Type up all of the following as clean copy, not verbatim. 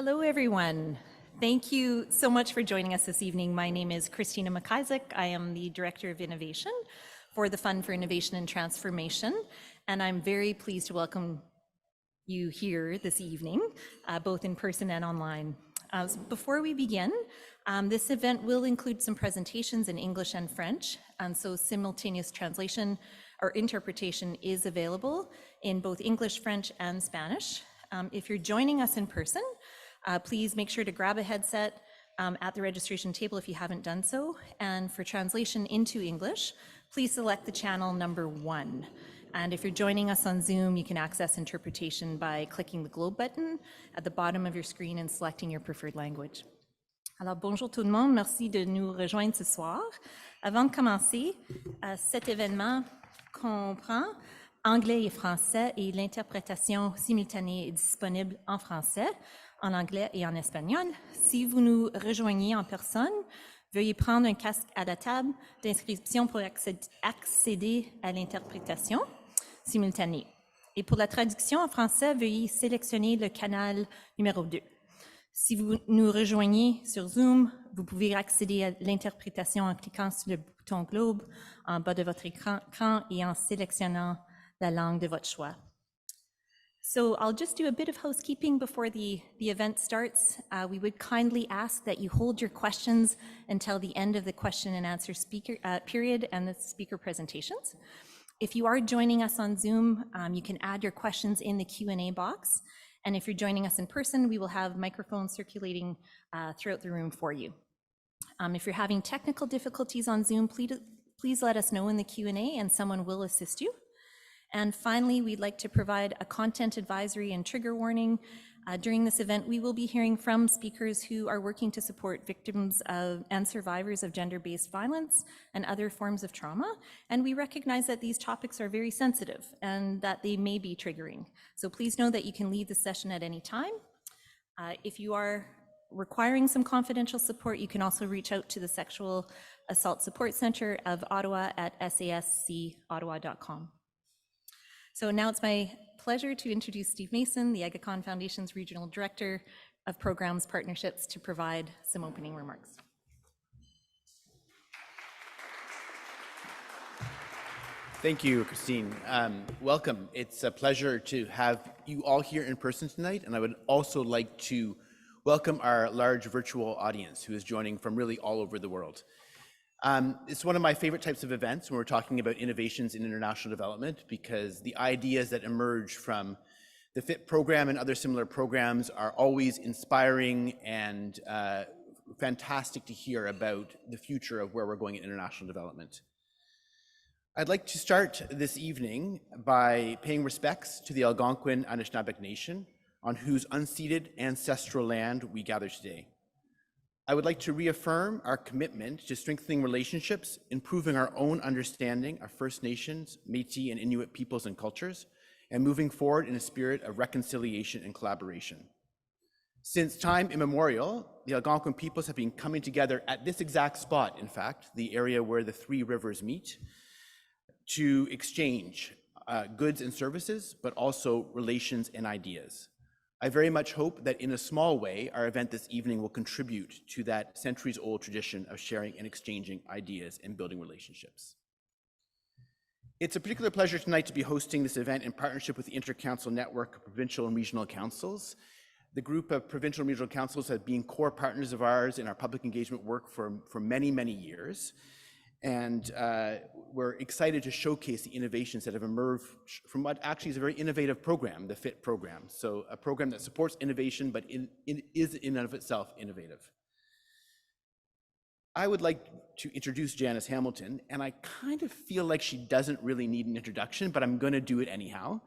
Hello, everyone. Thank you so much for joining us this evening. My name is Christina MacIsaac. I am the Director of Innovation for the Fund for Innovation and Transformation, and I'm very pleased to welcome you here this evening, both in person and online. Before we begin, this event will include some presentations in English and French, and so simultaneous translation or interpretation is available in both English, French, and Spanish. If you're joining us in person, please make sure to grab a headset at the registration table if you haven't done so. And for translation into English, please select the channel number 1. And if you're joining us on Zoom, you can access interpretation by clicking the globe button at the bottom of your screen and selecting your preferred language. Alors, bonjour tout le monde, merci de nous rejoindre ce soir. Avant de commencer, cet événement comprend anglais et français et l'interprétation simultanée est disponible en français, en anglais et en espagnol. Si vous nous rejoignez en personne, veuillez prendre un casque à la table d'inscription pour accéder à l'interprétation simultanée. Et pour la traduction en français, veuillez sélectionner le canal numéro 2. Si vous nous rejoignez sur Zoom, vous pouvez accéder à l'interprétation en cliquant sur le bouton globe en bas de votre écran et en sélectionnant la langue de votre choix. So I'll just do a bit of housekeeping before the event starts. We would kindly ask that you hold your questions until the end of the question and answer period and the speaker presentations. If you are joining us on Zoom, you can add your questions in the Q&A box. And if you're joining us in person, we will have microphones circulating throughout the room for you. If you're having technical difficulties on Zoom, please let us know in the Q&A and someone will assist you. And finally, we'd like to provide a content advisory and trigger warning. During this event, we will be hearing from speakers who are working to support victims of and survivors of gender-based violence and other forms of trauma. And we recognize that these topics are very sensitive and that they may be triggering. So please know that you can leave the session at any time. If you are requiring some confidential support, you can also reach out to the Sexual Assault Support Center of Ottawa at sascottawa.com. So now it's my pleasure to introduce Steve Mason, the Agaconn Foundation's Regional Director of Programs Partnerships, to provide some opening remarks. Thank you, Christine. Welcome. It's a pleasure to have you all here in person tonight, and I would also like to welcome our large virtual audience who is joining from really all over the world. It's one of my favorite types of events when we're talking about innovations in international development, because the ideas that emerge from the FIT program and other similar programs are always inspiring and fantastic to hear about the future of where we're going in international development. I'd like to start this evening by paying respects to the Algonquin Anishinaabe Nation, on whose unceded ancestral land we gather today. I would like to reaffirm our commitment to strengthening relationships, improving our own understanding of First Nations, Métis, and Inuit peoples and cultures, and moving forward in a spirit of reconciliation and collaboration. Since time immemorial, the Algonquin peoples have been coming together at this exact spot, in fact, the area where the three rivers meet, to exchange goods and services, but also relations and ideas. I very much hope that in a small way, our event this evening will contribute to that centuries-old tradition of sharing and exchanging ideas and building relationships. It's a particular pleasure tonight to be hosting this event in partnership with the Inter-Council Network of Provincial and Regional Councils. The group of provincial and regional councils have been core partners of ours in our public engagement work for many, many years. And we're excited to showcase the innovations that have emerged from what actually is a very innovative program, the FIT program. So a program that supports innovation, but is in and of itself innovative. I would like to introduce Janice Hamilton, and I kind of feel like she doesn't really need an introduction, but I'm going to do it anyhow.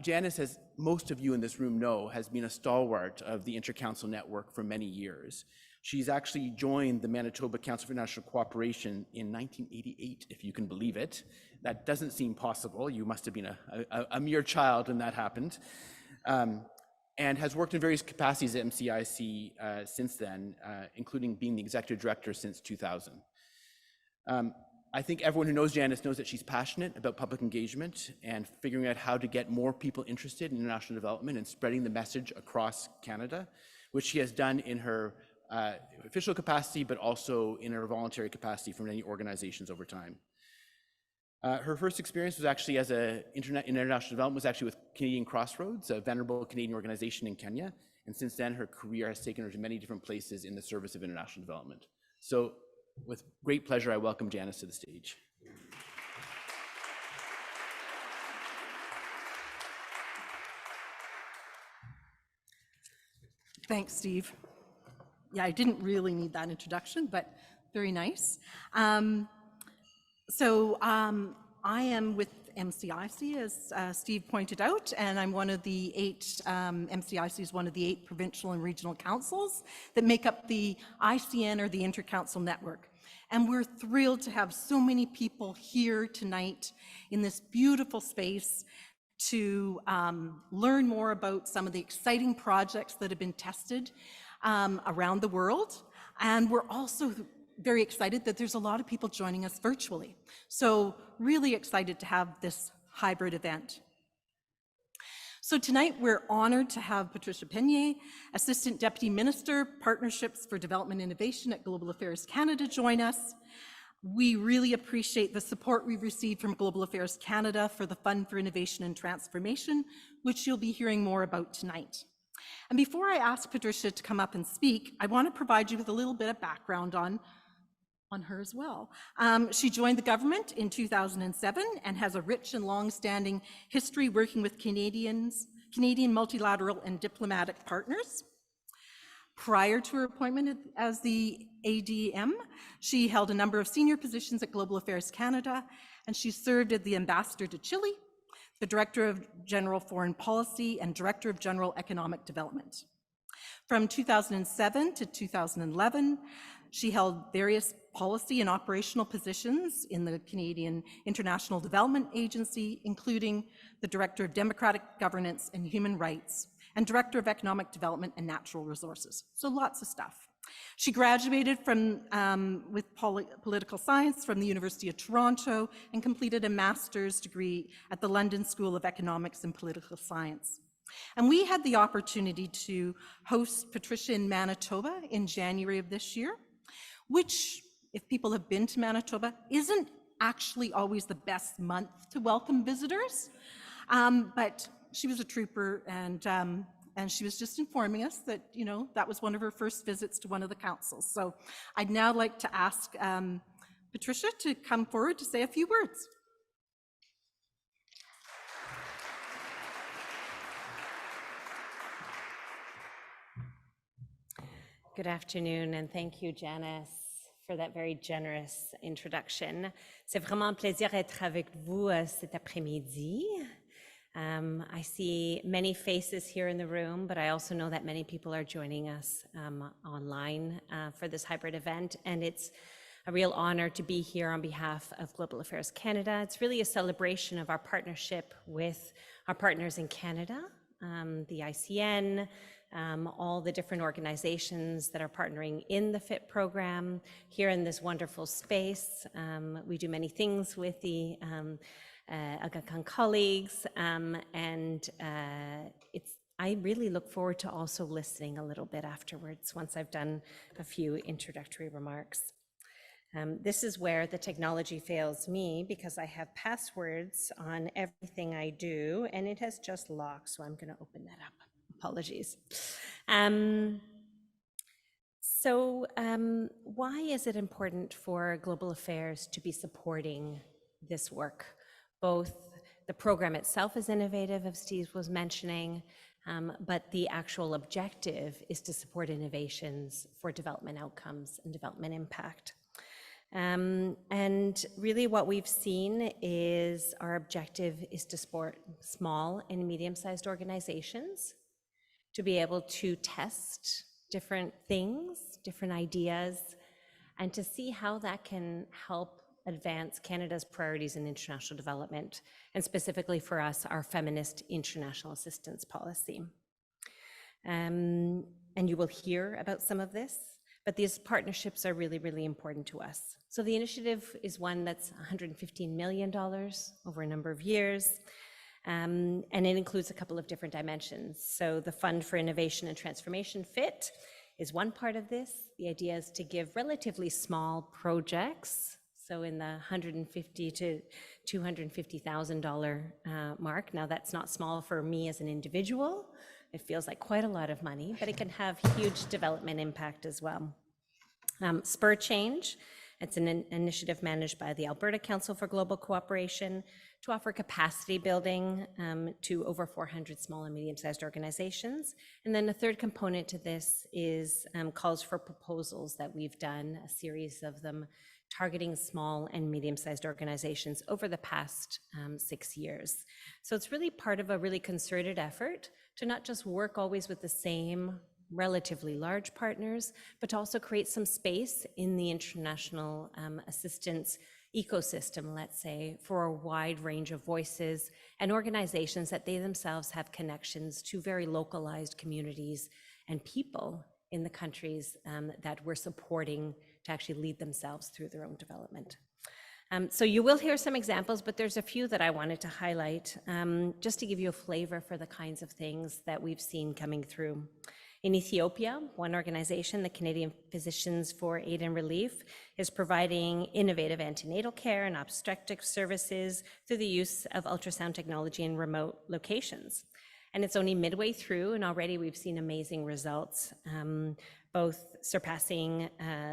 Janice, as most of you in this room know, has been a stalwart of the Inter-Council Network for many years. She's actually joined the Manitoba Council for International Cooperation in 1988, if you can believe it. That doesn't seem possible. You must have been a mere child when that happened. And has worked in various capacities at MCIC since then, including being the executive director since 2000. I think everyone who knows Janice knows that she's passionate about public engagement and figuring out how to get more people interested in international development and spreading the message across Canada, which she has done in her official capacity, but also in her voluntary capacity for many organizations over time. Her first experience was actually as in international development was actually with Canadian Crossroads, a venerable Canadian organization in Kenya. And since then, her career has taken her to many different places in the service of international development. So with great pleasure, I welcome Janice to the stage. Thanks, Steve. Yeah, I didn't really need that introduction, but very nice. I am with MCIC, as Steve pointed out, and I'm one of the 8, MCIC is one of the 8 provincial and regional councils that make up the ICN, or the Intercouncil Network. And we're thrilled to have so many people here tonight in this beautiful space to learn more about some of the exciting projects that have been tested around the world. And we're also very excited that there's a lot of people joining us virtually. So really excited to have this hybrid event. So tonight we're honored to have Patricia Peña, Assistant Deputy Minister, Partnerships for Development Innovation at Global Affairs Canada, join us. We really appreciate the support we've received from Global Affairs Canada for the Fund for Innovation and Transformation, which you'll be hearing more about tonight. And before I ask Patricia to come up and speak, I want to provide you with a little bit of background on her as well. She joined the government in 2007 and has a rich and long-standing history working with Canadian multilateral and diplomatic partners. Prior to her appointment as the ADM, she held a number of senior positions at Global Affairs Canada, and she served as the Ambassador to Chile, the Director of General Foreign Policy, and Director of General Economic Development. From 2007 to 2011, she held various policy and operational positions in the Canadian International Development Agency, including the Director of Democratic Governance and Human Rights, and Director of Economic Development and Natural Resources. So lots of stuff. She graduated with political science from the University of Toronto and completed a master's degree at the London School of Economics and Political Science. And we had the opportunity to host Patricia in Manitoba in January of this year, which, if people have been to Manitoba, isn't actually always the best month to welcome visitors. But she was a trooper, and she was just informing us that, you know, that was one of her first visits to one of the councils. So I'd now like to ask Patricia to come forward to say a few words. Good afternoon, and thank you, Janice, for that very generous introduction. C'est vraiment un plaisir d'être avec vous cet après-midi. I see many faces here in the room, but I also know that many people are joining us online for this hybrid event, and it's a real honor to be here on behalf of Global Affairs Canada. It's really a celebration of our partnership with our partners in Canada, the ICN, all the different organizations that are partnering in the FIT program here in this wonderful space. We do many things with the Aga Khan colleagues, and I really look forward to also listening a little bit afterwards once I've done a few introductory remarks. This is where the technology fails me because I have passwords on everything I do, and it has just locked, so I'm going to open that up. Apologies. Why is it important for Global Affairs to be supporting this work? Both the program itself is innovative, as Steve was mentioning, but the actual objective is to support innovations for development outcomes and development impact. And really what we've seen is our objective is to support small and medium-sized organizations to be able to test different things, different ideas, and to see how that can help advance Canada's priorities in international development, and specifically for us, our feminist international assistance policy. And you will hear about some of this, but these partnerships are really, really important to us. So the initiative is one that's $115 million over a number of years, and it includes a couple of different dimensions. So the Fund for Innovation and Transformation, FIT, is one part of this. The idea is to give relatively small projects, so in the $150,000 to $250,000 mark. Now that's not small for me as an individual. It feels like quite a lot of money, but it can have huge development impact as well. Spur Change, it's an initiative managed by the Alberta Council for Global Cooperation to offer capacity building to over 400 small and medium-sized organizations. And then the third component to this is calls for proposals that we've done, a series of them targeting small and medium-sized organizations over the past 6 years. So it's really part of a really concerted effort to not just work always with the same relatively large partners, but to also create some space in the international assistance ecosystem, let's say, for a wide range of voices and organizations that they themselves have connections to very localized communities and people in the countries that we're supporting to actually lead themselves through their own development. So you will hear some examples, but there's a few that I wanted to highlight just to give you a flavor for the kinds of things that we've seen coming through. In Ethiopia, one organization, the Canadian Physicians for Aid and Relief, is providing innovative antenatal care and obstetric services through the use of ultrasound technology in remote locations. And it's only midway through, and already we've seen amazing results, both surpassing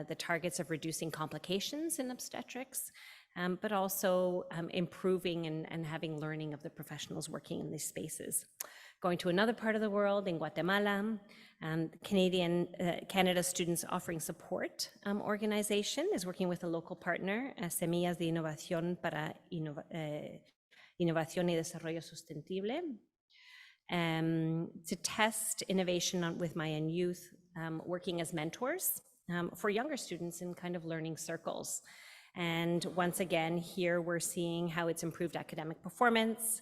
the targets of reducing complications in obstetrics, but also improving and having learning of the professionals working in these spaces. Going to another part of the world, in Guatemala, Canada Students Offering Support organization is working with a local partner, Semillas de Innovación para Innovación y Desarrollo Sustentable, to test innovation with Mayan youth, working as mentors for younger students in kind of learning circles. And once again, here we're seeing how it's improved academic performance,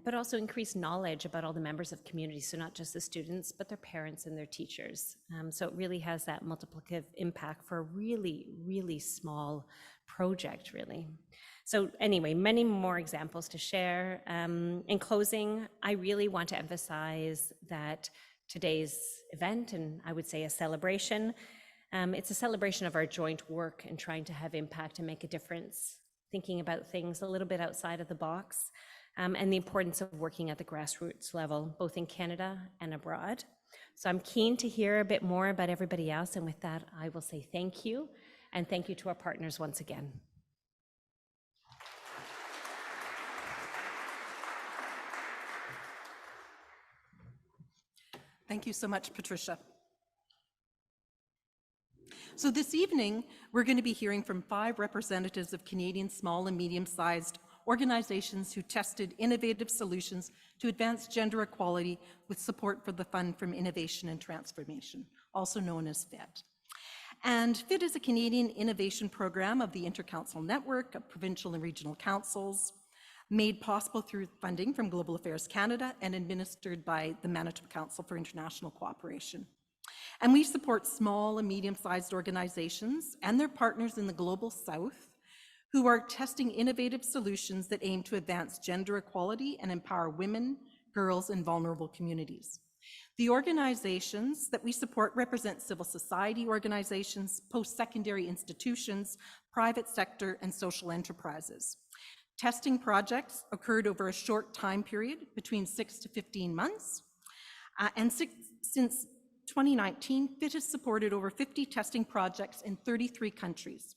but also increased knowledge about all the members of communities, so not just the students, but their parents and their teachers. So it really has that multiplicative impact for a really, really small project, really. So anyway, many more examples to share. In closing, I really want to emphasize that today's event, and I would say a celebration, it's a celebration of our joint work and trying to have impact and make a difference, thinking about things a little bit outside of the box, and the importance of working at the grassroots level, both in Canada and abroad. So I'm keen to hear a bit more about everybody else, and with that, I will say thank you, and thank you to our partners once again. Thank you so much, Patricia. So this evening, we're going to be hearing from 5 representatives of Canadian small and medium-sized organizations who tested innovative solutions to advance gender equality with support for the Fund for Innovation and Transformation, also known as FIT. And FIT is a Canadian innovation program of the Intercouncil Network of Provincial and Regional Councils, made possible through funding from Global Affairs Canada and administered by the Manitoba Council for International Cooperation. And we support small and medium-sized organizations and their partners in the Global South who are testing innovative solutions that aim to advance gender equality and empower women, girls, and vulnerable communities. The organizations that we support represent civil society organizations, post-secondary institutions, private sector, and social enterprises. Testing projects occurred over a short time period, between 6 to 15 months, and since 2019, FIT has supported over 50 testing projects in 33 countries.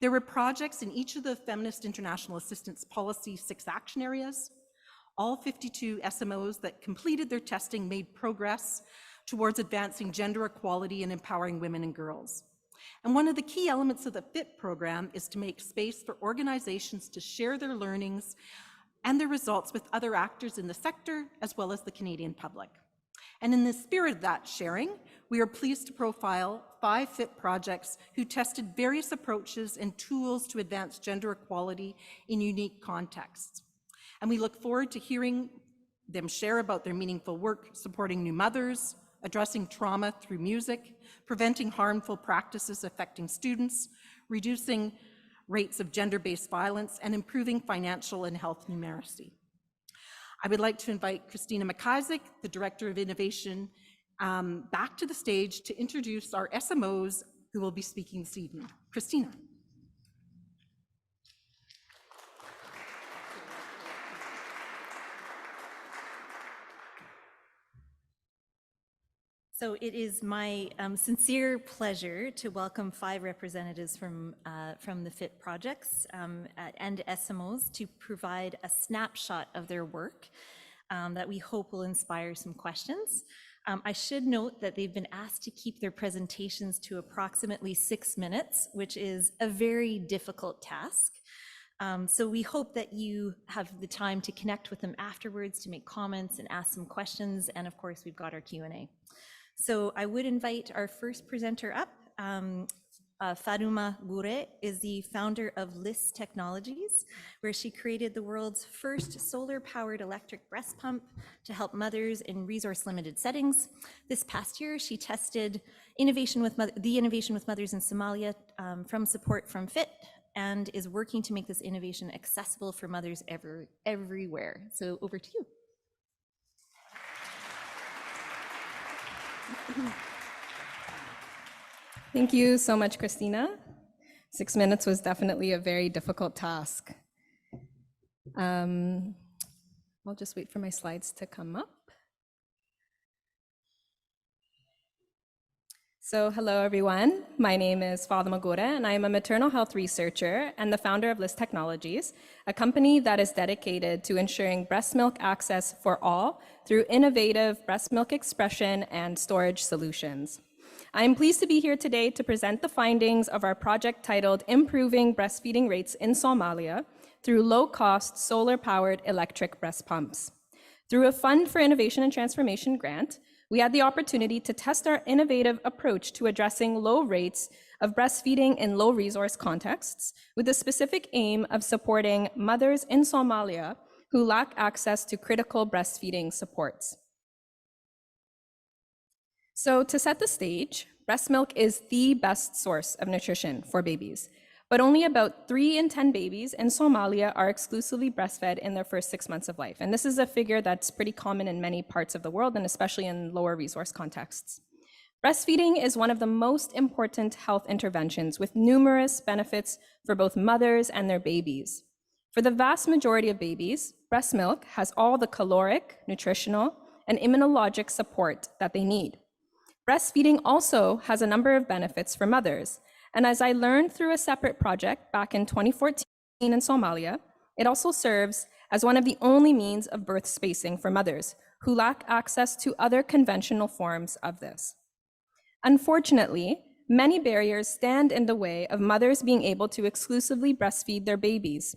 There were projects in each of the Feminist International Assistance Policy 6 action areas. All 52 SMOs that completed their testing made progress towards advancing gender equality and empowering women and girls. And one of the key elements of the FIT program is to make space for organizations to share their learnings and their results with other actors in the sector, as well as the Canadian public. And in the spirit of that sharing, we are pleased to profile 5 FIT projects who tested various approaches and tools to advance gender equality in unique contexts. And we look forward to hearing them share about their meaningful work supporting new mothers, addressing trauma through music, preventing harmful practices affecting students, reducing rates of gender-based violence, and improving financial and health numeracy. I would like to invite Christina MacIsaac, the Director of Innovation, back to the stage to introduce our SMOs who will be speaking this evening. Christina. So it is my sincere pleasure to welcome 5 representatives from the FIT projects and SMOs to provide a snapshot of their work that we hope will inspire some questions. I should note that they've been asked to keep their presentations to approximately 6 minutes, which is a very difficult task. So we hope that you have the time to connect with them afterwards to make comments and ask some questions. And of course, we've got our Q&A. So I would invite our first presenter up. Faduma Gure is the founder of LISS Technologies, where she created the world's first solar-powered electric breast pump to help mothers in resource-limited settings. This past year, she tested the innovation with mothers in Somalia from support from FIT, and is working to make this innovation accessible for mothers everywhere. So over to you. Thank you so much, Christina. 6 minutes was definitely a very difficult task. I'll just wait for my slides to come up. So hello, everyone. My name is Faduma Gure, and I am a maternal health researcher and the founder of LISS Technologies, a company that is dedicated to ensuring breast milk access for all through innovative breast milk expression and storage solutions. I am pleased to be here today to present the findings of our project titled Improving Breastfeeding Rates in Somalia through Low-Cost Solar-Powered Electric Breast Pumps. Through a Fund for Innovation and Transformation grant, we had the opportunity to test our innovative approach to addressing low rates of breastfeeding in low-resource contexts, with the specific aim of supporting mothers in Somalia who lack access to critical breastfeeding supports. So to set the stage, breast milk is the best source of nutrition for babies, but only about 3 in 10 babies in Somalia are exclusively breastfed in their first 6 months of life. And this is a figure that's pretty common in many parts of the world, and especially in lower resource contexts. Breastfeeding is one of the most important health interventions with numerous benefits for both mothers and their babies. For the vast majority of babies, breast milk has all the caloric, nutritional, and immunologic support that they need. Breastfeeding also has a number of benefits for mothers. And as I learned through a separate project back in 2014 in Somalia, it also serves as one of the only means of birth spacing for mothers who lack access to other conventional forms of this. Unfortunately, many barriers stand in the way of mothers being able to exclusively breastfeed their babies.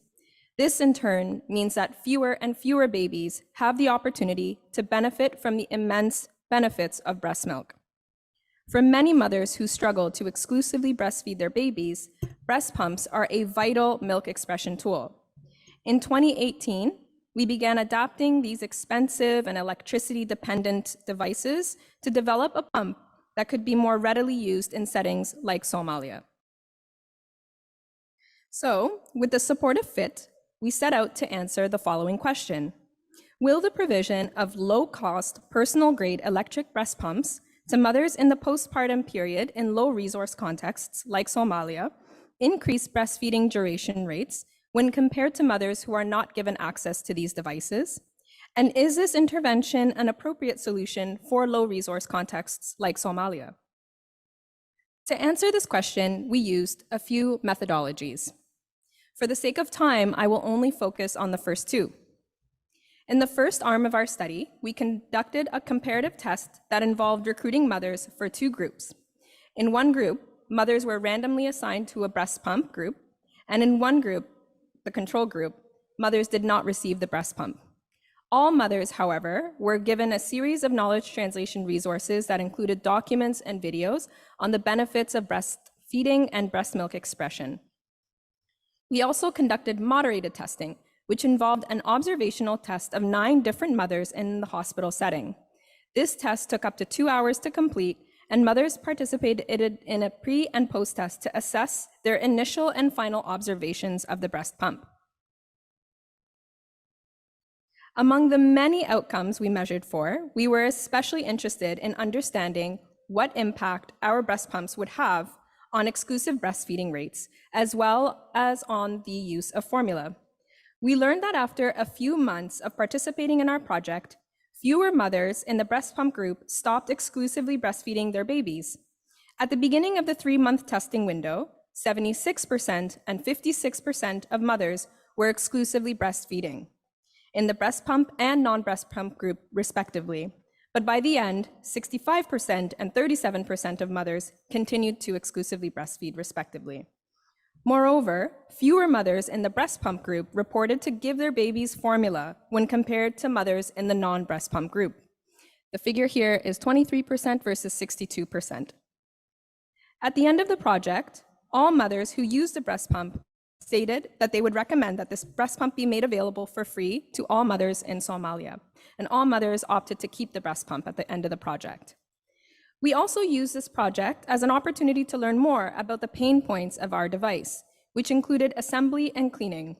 This in turn means that fewer and fewer babies have the opportunity to benefit from the immense benefits of breast milk. For many mothers who struggle to exclusively breastfeed their babies, breast pumps are a vital milk expression tool. In 2018, we began adapting these expensive and electricity-dependent devices to develop a pump that could be more readily used in settings like Somalia. So, with the support of FIT, we set out to answer the following question. Will the provision of low-cost, personal-grade electric breast pumps to mothers in the postpartum period in low-resource contexts like Somalia increase breastfeeding duration rates when compared to mothers who are not given access to these devices? And is this intervention an appropriate solution for low-resource contexts like Somalia? To answer this question, we used a few methodologies. For the sake of time, I will only focus on the first 2. In the first arm of our study, we conducted a comparative test that involved recruiting mothers for 2 groups. In one group, mothers were randomly assigned to a breast pump group, and in one group, the control group, mothers did not receive the breast pump. All mothers, however, were given a series of knowledge translation resources that included documents and videos on the benefits of breastfeeding and breast milk expression. We also conducted moderated testing, which involved an observational test of 9 different mothers in the hospital setting. This test took up to 2 hours to complete, and mothers participated in a pre and post test to assess their initial and final observations of the breast pump. Among the many outcomes we measured for, we were especially interested in understanding what impact our breast pumps would have on exclusive breastfeeding rates, as well as on the use of formula. We learned that after a few months of participating in our project, fewer mothers in the breast pump group stopped exclusively breastfeeding their babies. At the beginning of the 3-month testing window, 76% and 56% of mothers were exclusively breastfeeding in the breast pump and non-breast pump group, respectively. But by the end, 65% and 37% of mothers continued to exclusively breastfeed, respectively. Moreover, fewer mothers in the breast pump group reported to give their babies formula when compared to mothers in the non-breast pump group. The figure here is 23% versus 62%. At the end of the project, all mothers who used the breast pump stated that they would recommend that this breast pump be made available for free to all mothers in Somalia, and all mothers opted to keep the breast pump at the end of the project. We also used this project as an opportunity to learn more about the pain points of our device, which included assembly and cleaning.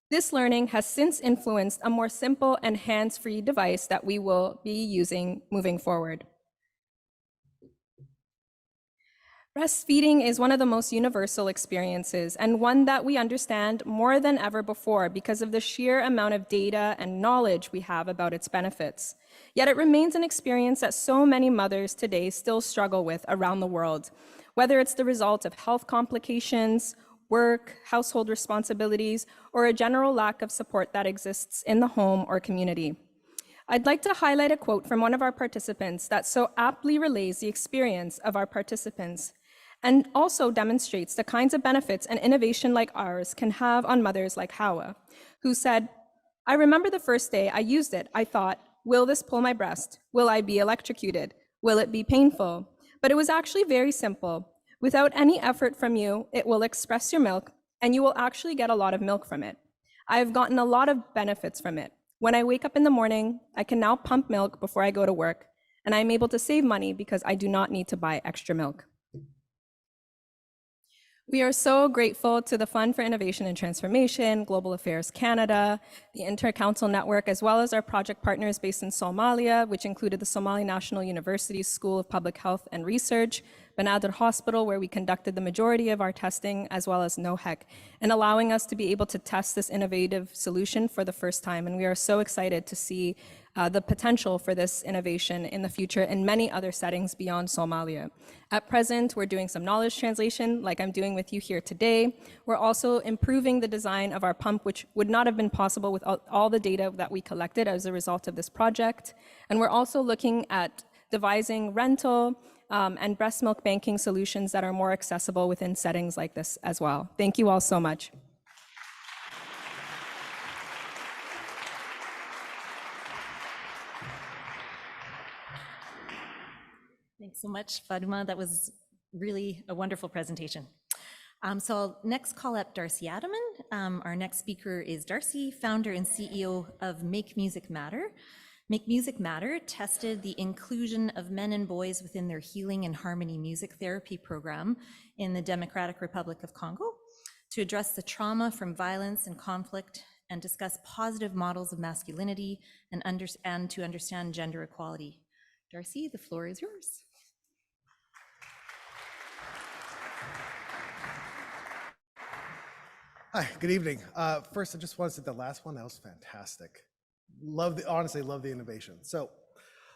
This learning has since influenced a more simple and hands-free device that we will be using moving forward. Breastfeeding is one of the most universal experiences, and one that we understand more than ever before because of the sheer amount of data and knowledge we have about its benefits. Yet it remains an experience that so many mothers today still struggle with around the world, whether it's the result of health complications, work, household responsibilities, or a general lack of support that exists in the home or community. I'd like to highlight a quote from one of our participants that so aptly relays the experience of our participants and also demonstrates the kinds of benefits an innovation like ours can have on mothers like Hawa, who said, "I remember the first day I used it, I thought, will this pull my breast? Will I be electrocuted? Will it be painful? But it was actually very simple. Without any effort from you, it will express your milk, and you will actually get a lot of milk from it. I have gotten a lot of benefits from it. When I wake up in the morning, I can now pump milk before I go to work, and I'm able to save money because I do not need to buy extra milk." We are so grateful to the Fund for Innovation and Transformation, Global Affairs Canada, the Inter-Council Network, as well as our project partners based in Somalia, which included the Somali National University School of Public Health and Research, Banadr Hospital, where we conducted the majority of our testing, as well as NOHEC, and allowing us to be able to test this innovative solution for the first time. And we are so excited to see the potential for this innovation in the future in many other settings beyond Somalia. At present, we're doing some knowledge translation like I'm doing with you here today. We're also improving the design of our pump, which would not have been possible without all the data that we collected as a result of this project. And we're also looking at devising rental and breast milk banking solutions that are more accessible within settings like this as well. Thank you all so much. Thanks so much, Faduma. That was really a wonderful presentation. So I'll next call up Darcy Ataman. Our next speaker is Darcy, founder and CEO of Make Music Matter. Make Music Matter tested the inclusion of men and boys within their healing and harmony music therapy program in the Democratic Republic of Congo to address the trauma from violence and conflict and discuss positive models of masculinity and to understand gender equality. Darcy, the floor is yours. Hi, good evening. First, I just want to say the last one, that was fantastic. Honestly, love the innovation. So,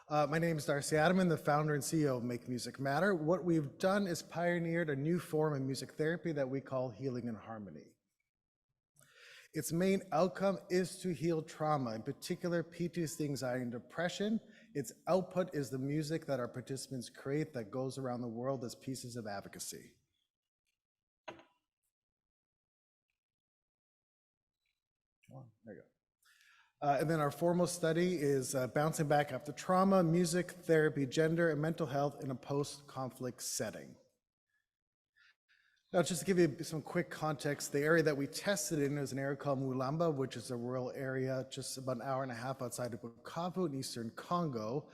my name is Darcy Ataman, the founder and CEO of Make Music Matter. What we've done is pioneered a new form of music therapy that we call healing and harmony. Its main outcome is to heal trauma, in particular PTSD, anxiety, and depression. Its output is the music that our participants create that goes around the world as pieces of advocacy. There you go. And then our formal study is bouncing back after trauma, music, therapy, gender, and mental health in a post-conflict setting. Now, just to give you some quick context, the area that we tested in is an area called Mulamba, which is a rural area just about an hour and a half outside of Bukavu in eastern Congo.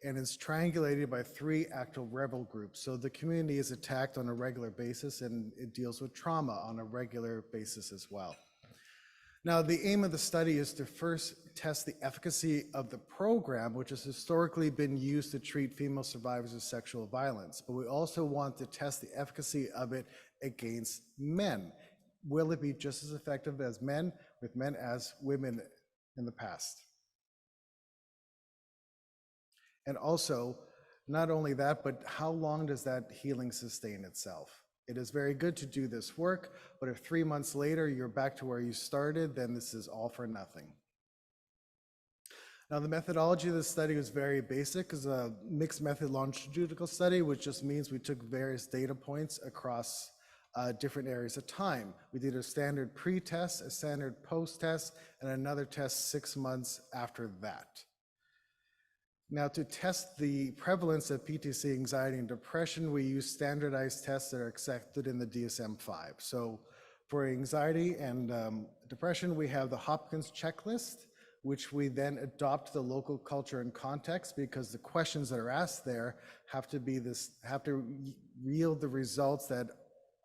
and it's triangulated by 3 active rebel groups. So the community is attacked on a regular basis, and it deals with trauma on a regular basis as well. Now, the aim of the study is to first test the efficacy of the program, which has historically been used to treat female survivors of sexual violence, but we also want to test the efficacy of it against men. Will it be just as effective as men, with men as women in the past? And also, not only that, but how long does that healing sustain itself? It is very good to do this work, but if 3 months later you're back to where you started, then this is all for nothing. Now, the methodology of this study was very basic. It's a mixed method longitudinal study, which just means we took various data points across different areas of time. We did a standard pre-test, a standard post-test, and another test 6 months after that. Now, to test the prevalence of PTSD, anxiety, and depression, we use standardized tests that are accepted in the DSM-5. So for anxiety and depression, we have the Hopkins checklist, which we then adopt to the local culture and context, because the questions that are asked there have to yield the results that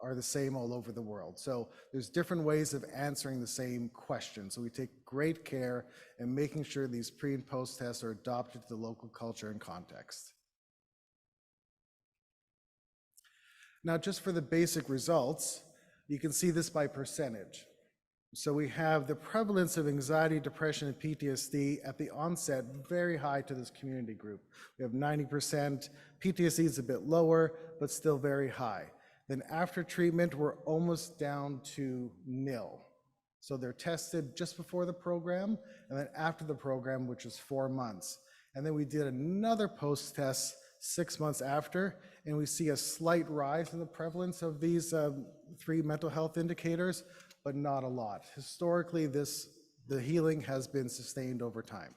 are the same all over the world. So there's different ways of answering the same question. So we take great care in making sure these pre and post tests are adopted to the local culture and context. Now, just for the basic results, you can see this by percentage. So we have the prevalence of anxiety, depression, and PTSD at the onset very high to this community group. We have 90%, PTSD is a bit lower, but still very high. Then after treatment, we're almost down to nil. So they're tested just before the program, and then after the program, which is 4 months. And then we did another post-test 6 months after, and we see a slight rise in the prevalence of these 3 mental health indicators, but not a lot. Historically, the healing has been sustained over time.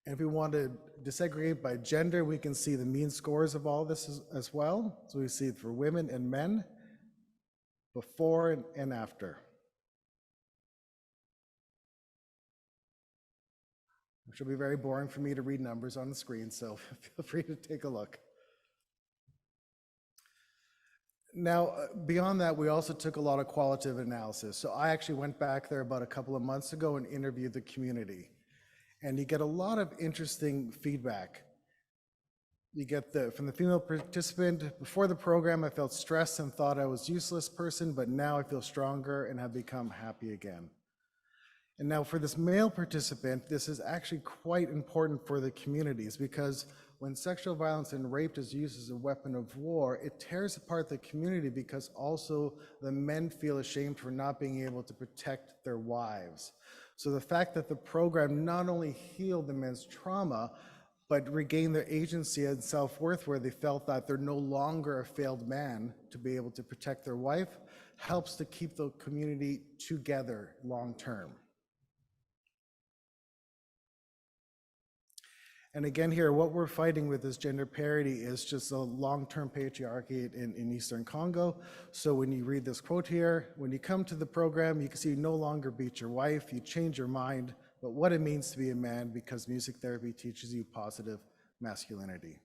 And if we want to disaggregate by gender, we can see the mean scores of all this as well. So we see it for women and men, before and after. It should be very boring for me to read numbers on the screen, so feel free to take a look. Now, beyond that, we also took a lot of qualitative analysis. So I actually went back there about a couple of months ago and interviewed the community. And you get a lot of interesting feedback. You get from the female participant, before the program, I felt stressed and thought I was a useless person, but now I feel stronger and have become happy again. And now for this male participant, this is actually quite important for the communities, because when sexual violence and rape is used as a weapon of war, it tears apart the community, because also the men feel ashamed for not being able to protect their wives. So the fact that the program not only healed the men's trauma, but regained their agency and self-worth, where they felt that they're no longer a failed man to be able to protect their wife, helps to keep the community together long-term. And again here, what we're fighting with this gender parity is just a long-term patriarchy in Eastern Congo. So when you read this quote here, when you come to the program, you can see you no longer beat your wife, you change your mind, but what it means to be a man, because music therapy teaches you positive masculinity.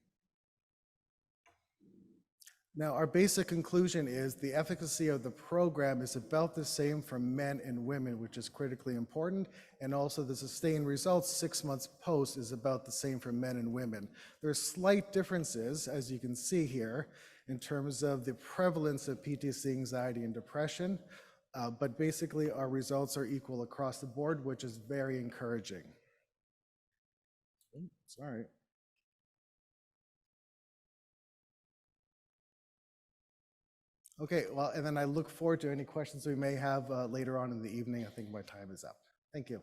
Now, our basic conclusion is the efficacy of the program is about the same for men and women, which is critically important, and also the sustained results 6 months post is about the same for men and women. There are slight differences, as you can see here, in terms of the prevalence of PTSD, anxiety, and depression, but basically our results are equal across the board, which is very encouraging. Sorry. Okay, well, and then I look forward to any questions we may have later on in the evening. I think my time is up. Thank you.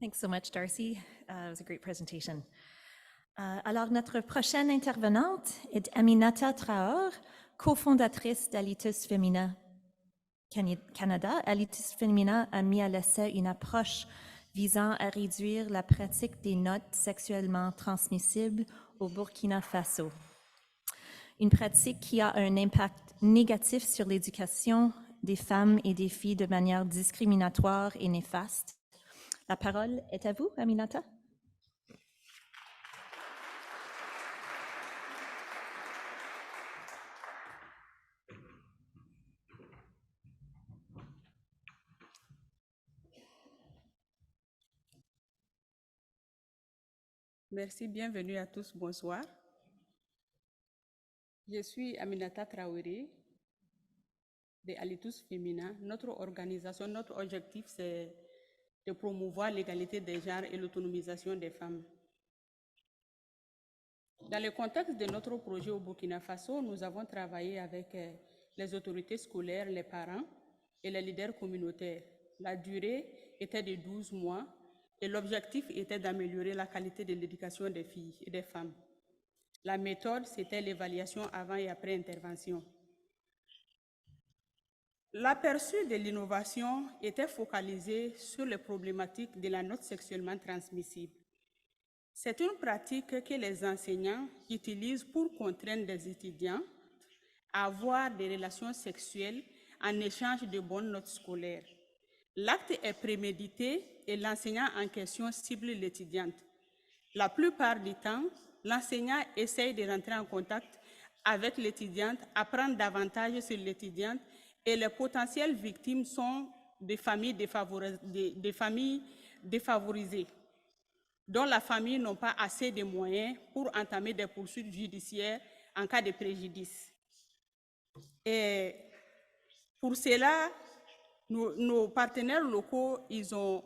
Thanks so much, Darcy. It was a great presentation. Alors, notre prochaine intervenante est Aminata Traore, cofondatrice d'Alitus Femina Canada. Alitus Femina a mis à l'essai une approche visant à réduire la pratique des notes sexuellement transmissibles au Burkina Faso. une pratique qui a un impact négatif sur l'éducation des femmes et des filles de manière discriminatoire et néfaste. La parole est à vous, Aminata. Merci, bienvenue à tous, bonsoir. Je suis Aminata Traore de Alitus Femina. Notre organisation, notre objectif, c'est de promouvoir l'égalité des genres et l'autonomisation des femmes. Dans le contexte de notre projet au Burkina Faso, nous avons travaillé avec les autorités scolaires, les parents et les leaders communautaires. La durée était de 12 mois et l'objectif était d'améliorer la qualité de l'éducation des filles et des femmes. La méthode, c'était l'évaluation avant et après intervention. L'aperçu de l'innovation était focalisé sur les problématiques de la note sexuellement transmissible. C'est une pratique que les enseignants utilisent pour contraindre des étudiants à avoir des relations sexuelles en échange de bonnes notes scolaires. L'acte est prémédité et l'enseignant en question cible l'étudiante. La plupart du temps, l'enseignant essaye de rentrer en contact avec l'étudiante, apprendre davantage sur l'étudiante et les potentielles victimes sont des familles défavorisées, dont la famille n'a pas assez de moyens pour entamer des poursuites judiciaires en cas de préjudice. Et pour cela, nos partenaires locaux, ils ont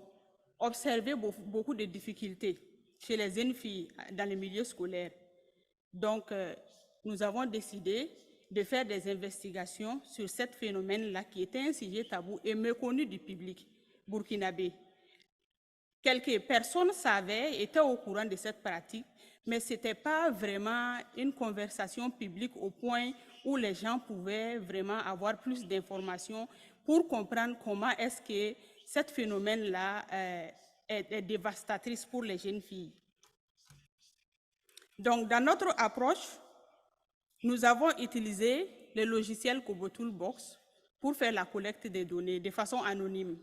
observé beaucoup de difficultés chez les jeunes filles dans les milieux scolaires. Donc, nous avons décidé de faire des investigations sur ce phénomène-là qui était un sujet tabou et méconnu du public burkinabé. Quelques personnes savaient, étaient au courant de cette pratique, mais ce n'était pas vraiment une conversation publique au point où les gens pouvaient vraiment avoir plus d'informations pour comprendre comment est-ce que ce phénomène-là est dévastatrice pour les jeunes filles. Donc, dans notre approche, nous avons utilisé le logiciel Kobo Toolbox pour faire la collecte des données de façon anonyme.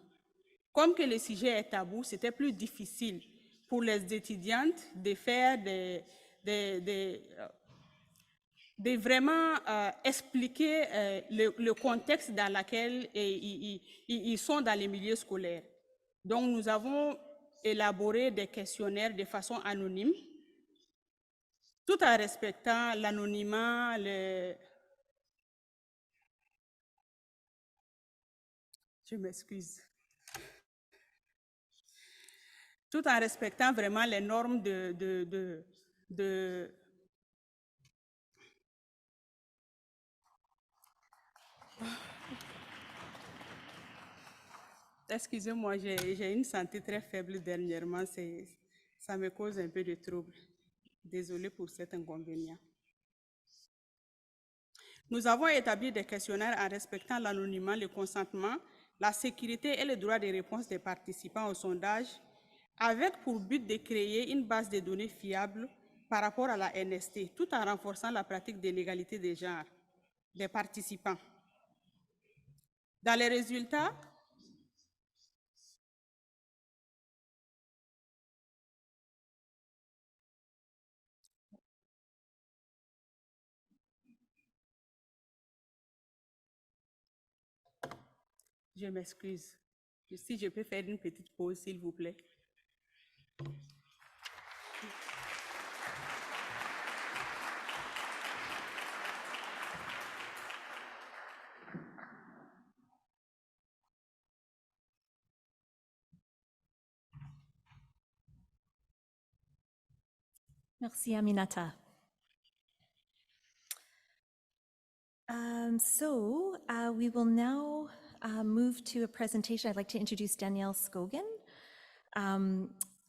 Comme que le sujet est tabou, c'était plus difficile pour les étudiantes de faire de vraiment expliquer le contexte dans lequel ils sont dans les milieux scolaires. Donc, nous avons élaboré des questionnaires de façon anonyme, tout en respectant l'anonymat, Je m'excuse. Tout en respectant vraiment les normes Excusez-moi, j'ai une santé très faible dernièrement, ça me cause un peu de trouble. Désolée pour cet inconvénient. Nous avons établi des questionnaires en respectant l'anonymat, le consentement, la sécurité et le droit de réponse des participants au sondage, avec pour but de créer une base de données fiable par rapport à la NST, tout en renforçant la pratique de l'égalité des genres des participants. Dans les résultats, je m'excuse. Si je peux faire une petite pause, s'il vous plaît. Merci, Aminata. We will now move to a presentation. I'd like to introduce Danielle Skogen.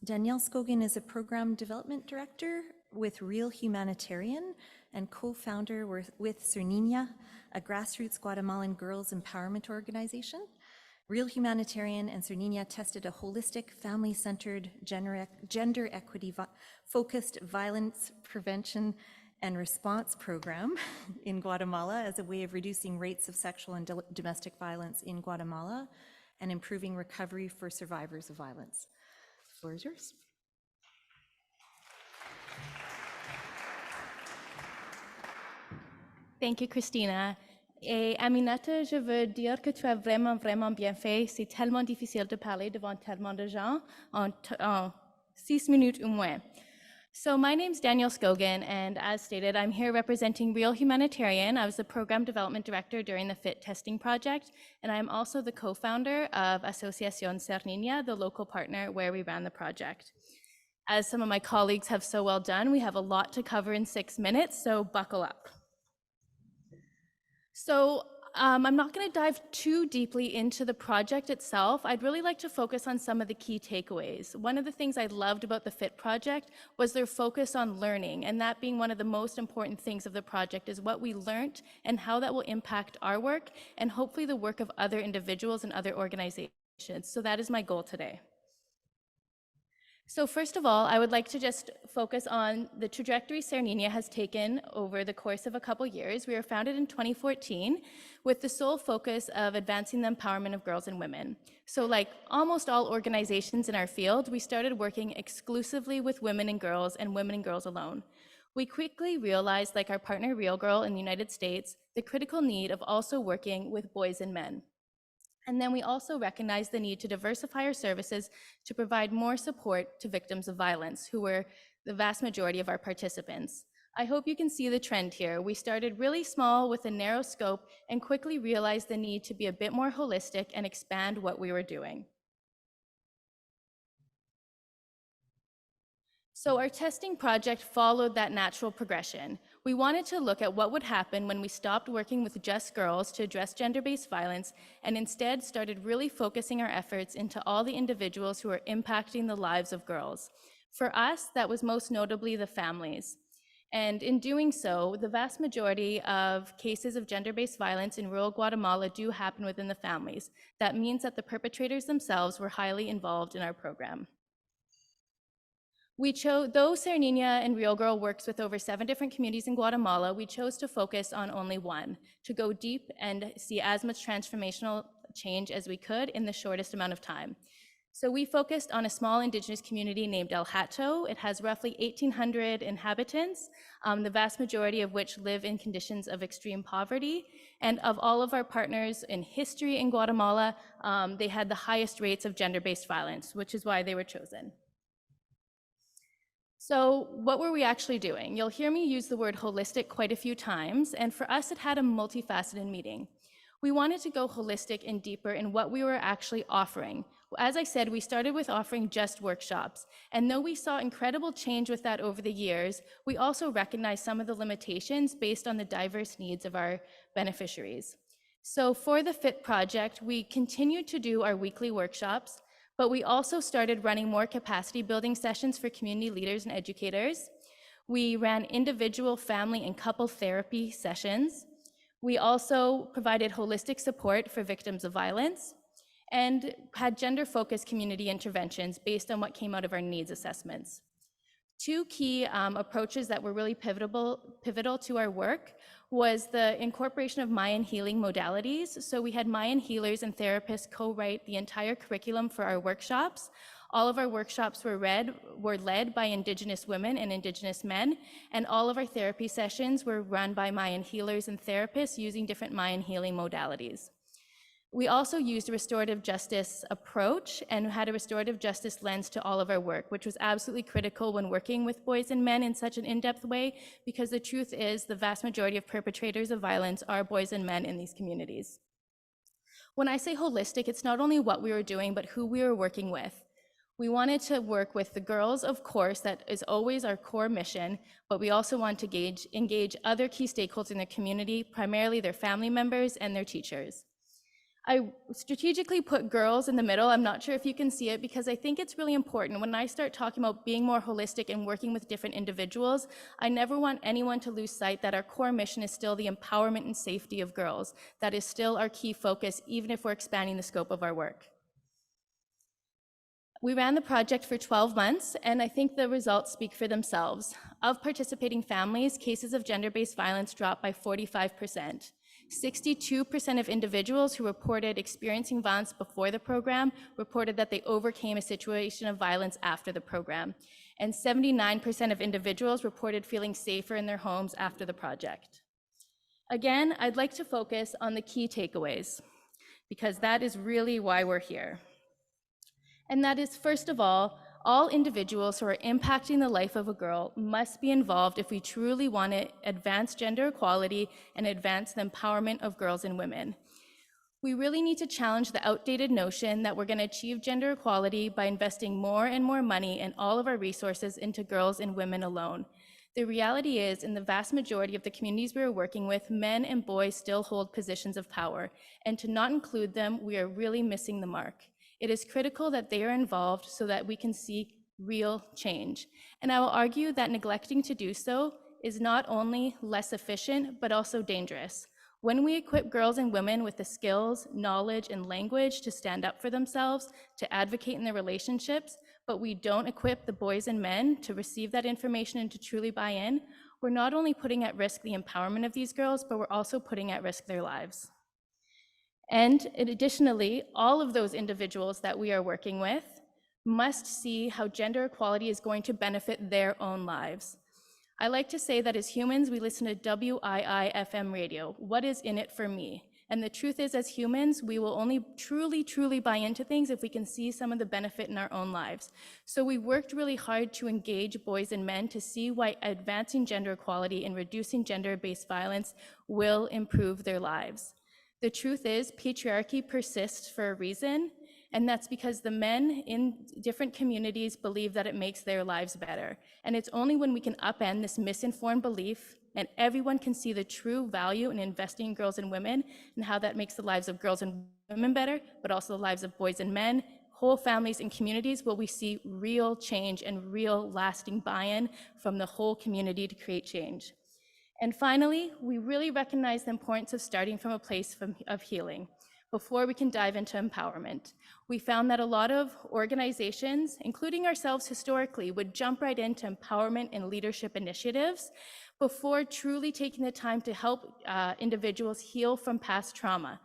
Danielle Skogen is a Program Development Director with Real Humanitarian and co-founder with Cernina, a grassroots Guatemalan girls empowerment organization. Real Humanitarian and Cernina tested a holistic, family-centered, gender equity-focused violence prevention and response program in Guatemala as a way of reducing rates of sexual and domestic violence in Guatemala and improving recovery for survivors of violence. The floor is yours. Thank you, Christina. Et Aminata, je veux dire que tu as vraiment, vraiment bien fait. C'est tellement difficile de parler devant tellement de gens en 6 minutes ou moins. So my name's Danielle Skogen, and as stated, I'm here representing Real Humanitarian. I was the Program Development Director during the FIT testing project, and I'm also the co-founder of Asociación Ser Niña, the local partner where we ran the project. As some of my colleagues have so well done, we have a lot to cover in 6 minutes, so buckle up. So I'm not going to dive too deeply into the project itself. I'd really like to focus on some of the key takeaways. One of the things I loved about the FIT project was their focus on learning, and that being one of the most important things of the project is what we learned and how that will impact our work and hopefully the work of other individuals and other organizations. So that is my goal today. So first of all, I would like to just focus on the trajectory Ser Niña has taken over the course of a couple years. We were founded in 2014 with the sole focus of advancing the empowerment of girls and women. So like almost all organizations in our field, we started working exclusively with women and girls alone. We quickly realized, like our partner Real Girl in the United States, the critical need of also working with boys and men. And then we also recognize the need to diversify our services to provide more support to victims of violence, who were the vast majority of our participants. I hope you can see the trend here. We started really small with a narrow scope and quickly realized the need to be a bit more holistic and expand what we were doing. So our testing project followed that natural progression. We wanted to look at what would happen when we stopped working with just girls to address gender-based violence and instead started really focusing our efforts into all the individuals who are impacting the lives of girls. For us, that was most notably the families. And in doing so, the vast majority of cases of gender-based violence in rural Guatemala do happen within the families. That means that the perpetrators themselves were highly involved in our program. Though Ser Niña and Real Girl works with over 7 different communities in Guatemala, we chose to focus on only one, to go deep and see as much transformational change as we could in the shortest amount of time. So we focused on a small indigenous community named El Hato. It has roughly 1,800 inhabitants, the vast majority of which live in conditions of extreme poverty. And of all of our partners in history in Guatemala, they had the highest rates of gender-based violence, which is why they were chosen. So what were we actually doing? You'll hear me use the word holistic quite a few times, and for us, it had a multifaceted meaning. We wanted to go holistic and deeper in what we were actually offering. As I said, we started with offering just workshops, and though we saw incredible change with that over the years, we also recognized some of the limitations based on the diverse needs of our beneficiaries. So for the FIT project, we continued to do our weekly workshops, but we also started running more capacity building sessions for community leaders and educators. We ran individual, family, and couple therapy sessions. We also provided holistic support for victims of violence and had gender-focused community interventions based on what came out of our needs assessments. 2 key approaches that were really pivotal to our work was the incorporation of Mayan healing modalities. So we had Mayan healers and therapists co-write the entire curriculum for our workshops. All of our workshops were led by Indigenous women and Indigenous men, and all of our therapy sessions were run by Mayan healers and therapists using different Mayan healing modalities. We also used a restorative justice approach and had a restorative justice lens to all of our work, which was absolutely critical when working with boys and men in such an in-depth way, because the truth is the vast majority of perpetrators of violence are boys and men in these communities. When I say holistic, it's not only what we were doing, but who we were working with. We wanted to work with the girls, of course, that is always our core mission, but we also want to engage other key stakeholders in the community, primarily their family members and their teachers. I strategically put girls in the middle. I'm not sure if you can see it because I think it's really important. When I start talking about being more holistic and working with different individuals, I never want anyone to lose sight that our core mission is still the empowerment and safety of girls. That is still our key focus, even if we're expanding the scope of our work. We ran the project for 12 months, and I think the results speak for themselves. Of participating families, cases of gender-based violence dropped by 45%. 62% of individuals who reported experiencing violence before the program reported that they overcame a situation of violence after the program. And 79% of individuals reported feeling safer in their homes after the project. Again, I'd like to focus on the key takeaways, because that is really why we're here. And that is, first of all individuals who are impacting the life of a girl must be involved if we truly want to advance gender equality and advance the empowerment of girls and women. We really need to challenge the outdated notion that we're going to achieve gender equality by investing more and more money and all of our resources into girls and women alone. The reality is, in the vast majority of the communities we are working with, men and boys still hold positions of power, and to not include them, we are really missing the mark. It is critical that they are involved so that we can see real change. And I will argue that neglecting to do so is not only less efficient, but also dangerous. When we equip girls and women with the skills, knowledge, and language to stand up for themselves, to advocate in their relationships, but we don't equip the boys and men to receive that information and to truly buy in, we're not only putting at risk the empowerment of these girls, but we're also putting at risk their lives. And additionally, all of those individuals that we are working with must see how gender equality is going to benefit their own lives. I like to say that as humans, we listen to WII-FM radio. What is in it for me? And the truth is, as humans, we will only truly buy into things if we can see some of the benefit in our own lives. So we worked really hard to engage boys and men to see why advancing gender equality and reducing gender-based violence will improve their lives. The truth is, patriarchy persists for a reason, and that's because the men in different communities believe that it makes their lives better. And it's only when we can upend this misinformed belief and everyone can see the true value in investing in girls and women and how that makes the lives of girls and women better, but also the lives of boys and men, whole families and communities, will we see real change and real lasting buy-in from the whole community to create change. And finally, we really recognize the importance of starting from a place of healing before we can dive into empowerment. We found that a lot of organizations, including ourselves historically, would jump right into empowerment and leadership initiatives before truly taking the time to help individuals heal from past trauma.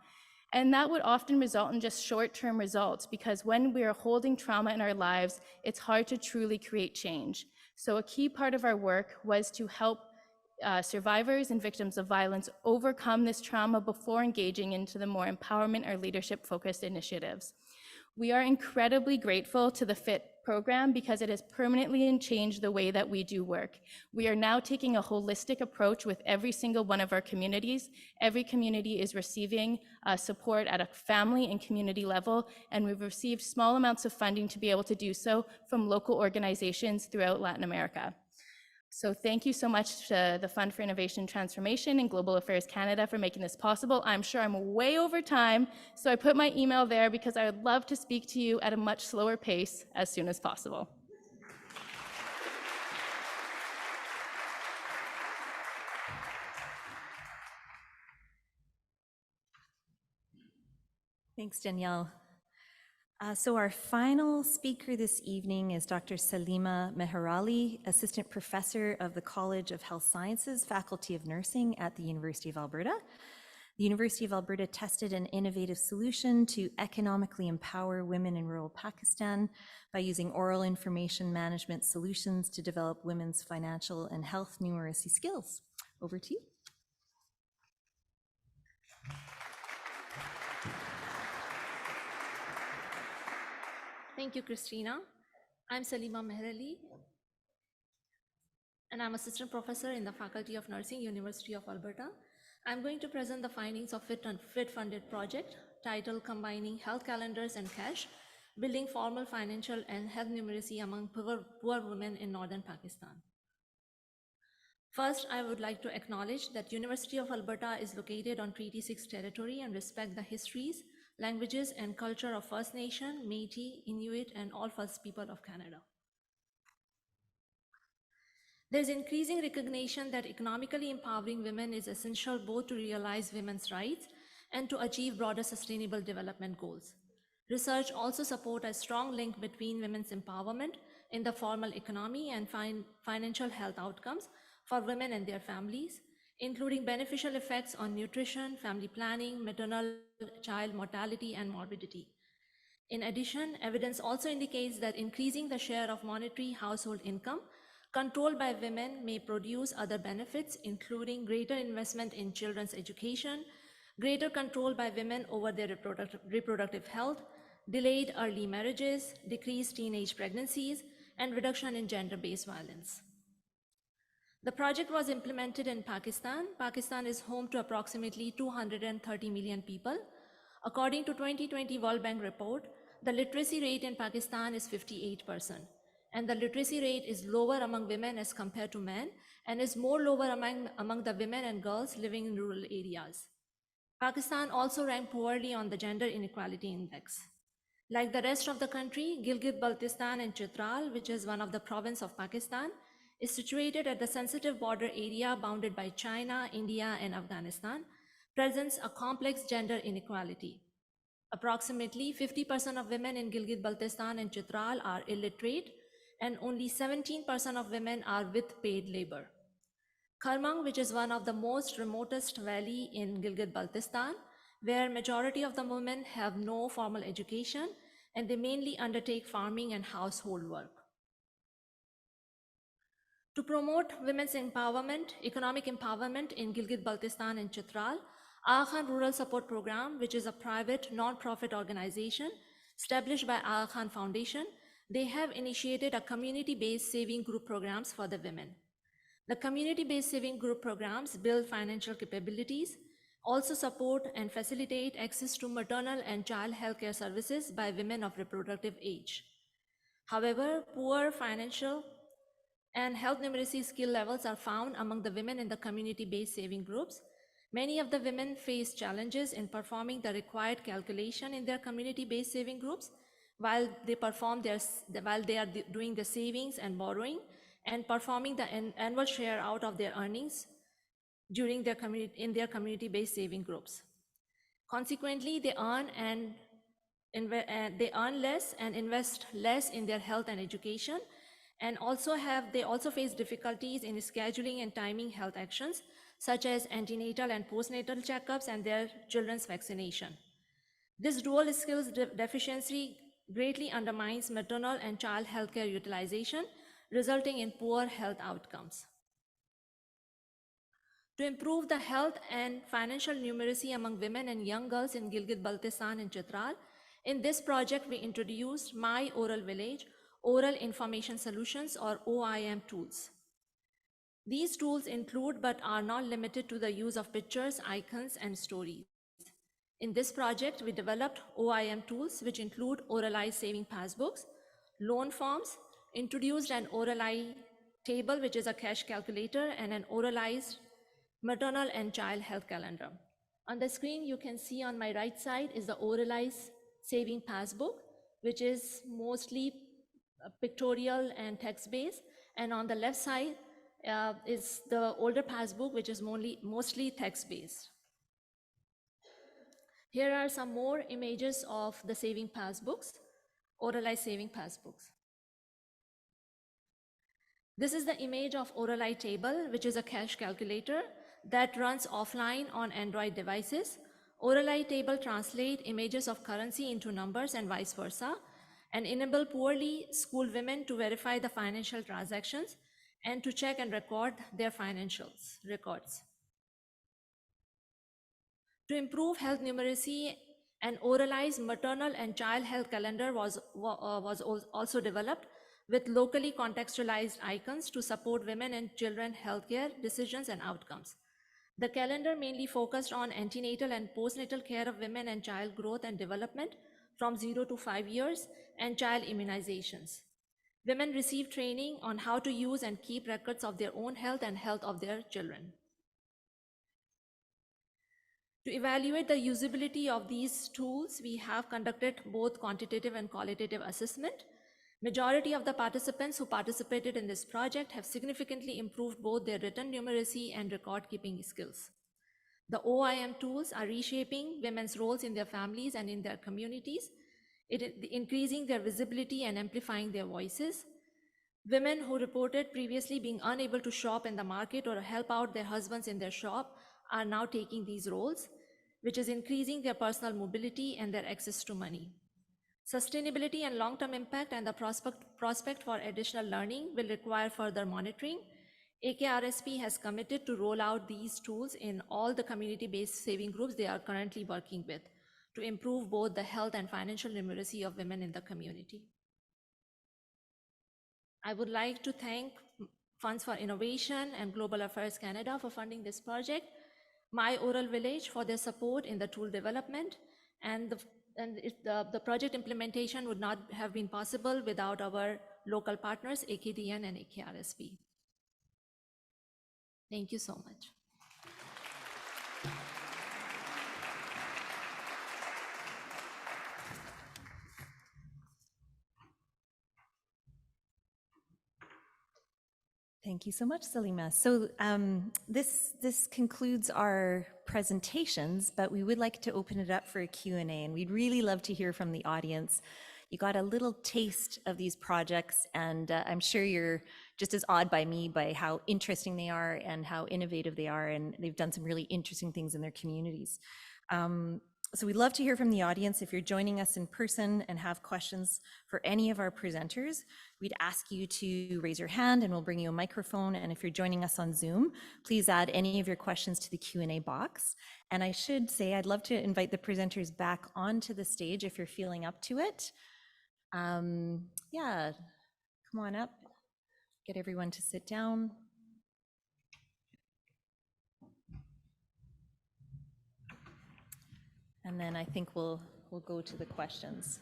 And that would often result in just short-term results, because when we are holding trauma in our lives, it's hard to truly create change. So a key part of our work was to help survivors and victims of violence overcome this trauma before engaging into the more empowerment or leadership-focused initiatives. We are incredibly grateful to the FIT program because it has permanently changed the way that we do work. We are now taking a holistic approach with every single one of our communities. Every community is receiving support at a family and community level, and we've received small amounts of funding to be able to do so from local organizations throughout Latin America. So thank you so much to the Fund for Innovation and Transformation and Global Affairs Canada for making this possible. I'm sure I'm way over time, so I put my email there because I would love to speak to you at a much slower pace as soon as possible. Thanks, Danielle. So our final speaker this evening is Dr. Salima Meherali, Assistant Professor of the College of Health Sciences, Faculty of Nursing at the University of Alberta. The University of Alberta tested an innovative solution to economically empower women in rural Pakistan by using oral information management solutions to develop women's financial and health numeracy skills. Over to you. Thank you, Christina. I'm Salima Meherali, and I'm Assistant Professor in the Faculty of Nursing, University of Alberta. I'm going to present the findings of FIT-funded project titled Combining Health Calendars and Cash, Building Formal Financial and Health Numeracy Among Poor Women in Northern Pakistan. First, I would like to acknowledge that University of Alberta is located on Treaty 6 territory and respect the histories, languages, and culture of First Nation, Métis, Inuit, and all First People of Canada. There's increasing recognition that economically empowering women is essential both to realize women's rights and to achieve broader sustainable development goals. Research also supports a strong link between women's empowerment in the formal economy and financial health outcomes for women and their families, including beneficial effects on nutrition, family planning, maternal child mortality, and morbidity. In addition, evidence also indicates that increasing the share of monetary household income controlled by women may produce other benefits, including greater investment in children's education, greater control by women over their reproductive health, delayed early marriages, decreased teenage pregnancies, and reduction in gender-based violence. The project was implemented in Pakistan. Pakistan is home to approximately 230 million people. According to 2020 World Bank report, the literacy rate in Pakistan is 58%, and the literacy rate is lower among women as compared to men, and is more lower among the women and girls living in rural areas. Pakistan also ranked poorly on the Gender Inequality Index. Like the rest of the country, Gilgit-Baltistan and Chitral, which is one of the provinces of Pakistan, is situated at the sensitive border area bounded by China, India, and Afghanistan, presents a complex gender inequality. Approximately 50% of women in Gilgit-Baltistan and Chitral are illiterate, and only 17% of women are with paid labor. Karmang, which is one of the most remotest valley in Gilgit-Baltistan, where majority of the women have no formal education, and they mainly undertake farming and household work. To promote women's empowerment, economic empowerment in Gilgit-Baltistan and Chitral, Aga Khan Rural Support Program, which is a private non-profit organization established by Aga Khan Foundation, they have initiated a community-based saving group programs for the women. The community-based saving group programs build financial capabilities, also support and facilitate access to maternal and child healthcare services by women of reproductive age. However, poor financial and health numeracy skill levels are found among the women in the community-based saving groups. Many of the women face challenges in performing the required calculation in their community-based saving groups while they are doing the savings and borrowing and performing the annual share out of their earnings during their community-based saving groups. Consequently, they earn less and invest less in their health and education, and they also face difficulties in scheduling and timing health actions such as antenatal and postnatal checkups and their children's vaccination. This dual skills deficiency greatly undermines maternal and child healthcare utilization, resulting in poor health outcomes. To improve the health and financial numeracy among women and young girls in Gilgit-Baltistan and Chitral, in this project we introduced My Oral Village, Oral Information Solutions, or OIM tools. These tools include but are not limited to the use of pictures, icons, and stories. In this project, we developed OIM tools which include oralized saving passbooks, loan forms, introduced an oralized table, which is a cash calculator, and an oralized maternal and child health calendar. On the screen, you can see on my right side is the oralized saving passbook, which is mostly pictorial and text-based, and on the left side is the older passbook, which is mostly text-based. Here are some more images of the saving passbooks, oralized saving passbooks. This is the image of oralized table, which is a cash calculator that runs offline on Android devices. Oralized table translate images of currency into numbers and vice versa, and enable poorly schooled women to verify the financial transactions and to check and record their financials records. To improve health numeracy, an oralized maternal and child health calendar was also developed with locally contextualized icons to support women and children healthcare decisions and outcomes. The calendar mainly focused on antenatal and postnatal care of women and child growth and development from 0 to 5 years and child immunizations. Women receive training on how to use and keep records of their own health and health of their children. To evaluate the usability of these tools, we have conducted both quantitative and qualitative assessment. Majority of the participants who participated in this project have significantly improved both their written numeracy and record-keeping skills. The OIM tools are reshaping women's roles in their families and in their communities. increasing their visibility and amplifying their voices. Women who reported previously being unable to shop in the market or help out their husbands in their shop are now taking these roles, which is increasing their personal mobility and their access to money. Sustainability and long-term impact and the prospect for additional learning will require further monitoring. AKRSP has committed to roll out these tools in all the community-based saving groups they are currently working with to improve both the health and financial numeracy of women in the community. I would like to thank Funds for Innovation and Global Affairs Canada for funding this project, My Oral Village for their support in the tool development, and the project implementation would not have been possible without our local partners, AKDN and AKRSP. Thank you so much. Thank you so much, Salima. So this concludes our presentations, but we would like to open it up for a Q&A, and we'd really love to hear from the audience. You got a little taste of these projects, and I'm sure you're just as awed by me by how interesting they are and how innovative they are, and they've done some really interesting things in their communities. So we'd love to hear from the audience. If you're joining us in person and have questions for any of our presenters, we'd ask you to raise your hand and we'll bring you a microphone. And if you're joining us on Zoom, please add any of your questions to the Q&A box. And I should say, I'd love to invite the presenters back onto the stage if you're feeling up to it. Yeah, come on up, get everyone to sit down. And then I think we'll go to the questions.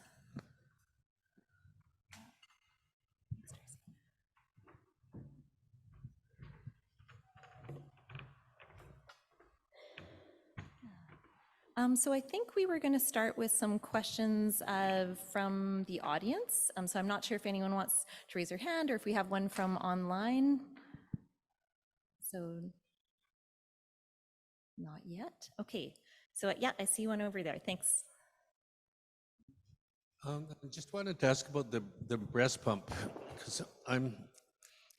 So I think we were going to start with some questions from the audience. So I'm not sure if anyone wants to raise their hand or if we have one from online. So not yet. Okay. So yeah, I see one over there. Thanks. I just wanted to ask about the breast pump, because I'm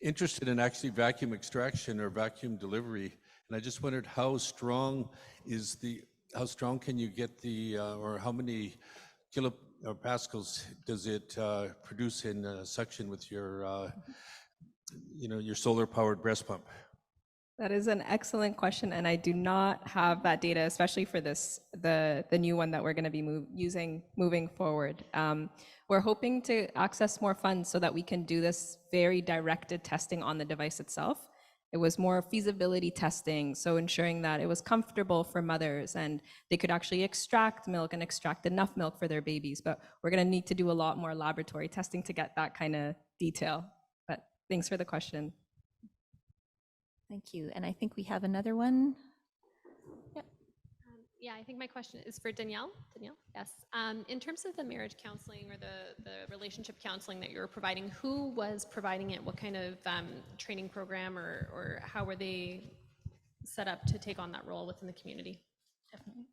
interested in actually vacuum extraction or vacuum delivery, and I just wondered how strong can you get the, or how many kilopascals does it produce in suction with your, your solar-powered breast pump? That is an excellent question, and I do not have that data, especially for this, the new one that we're going to be using moving forward. We're hoping to access more funds so that we can do this very directed testing on the device itself. It was more feasibility testing, so ensuring that it was comfortable for mothers and they could actually extract milk and extract enough milk for their babies. But we're going to need to do a lot more laboratory testing to get that kind of detail. But thanks for the question. Thank you. And I think we have another one. Yep. Yeah, I think my question is for Danielle. Danielle, yes. In terms of the marriage counseling or the relationship counseling that you were providing, who was providing it? What kind of training program or how were they set up to take on that role within the community? Definitely.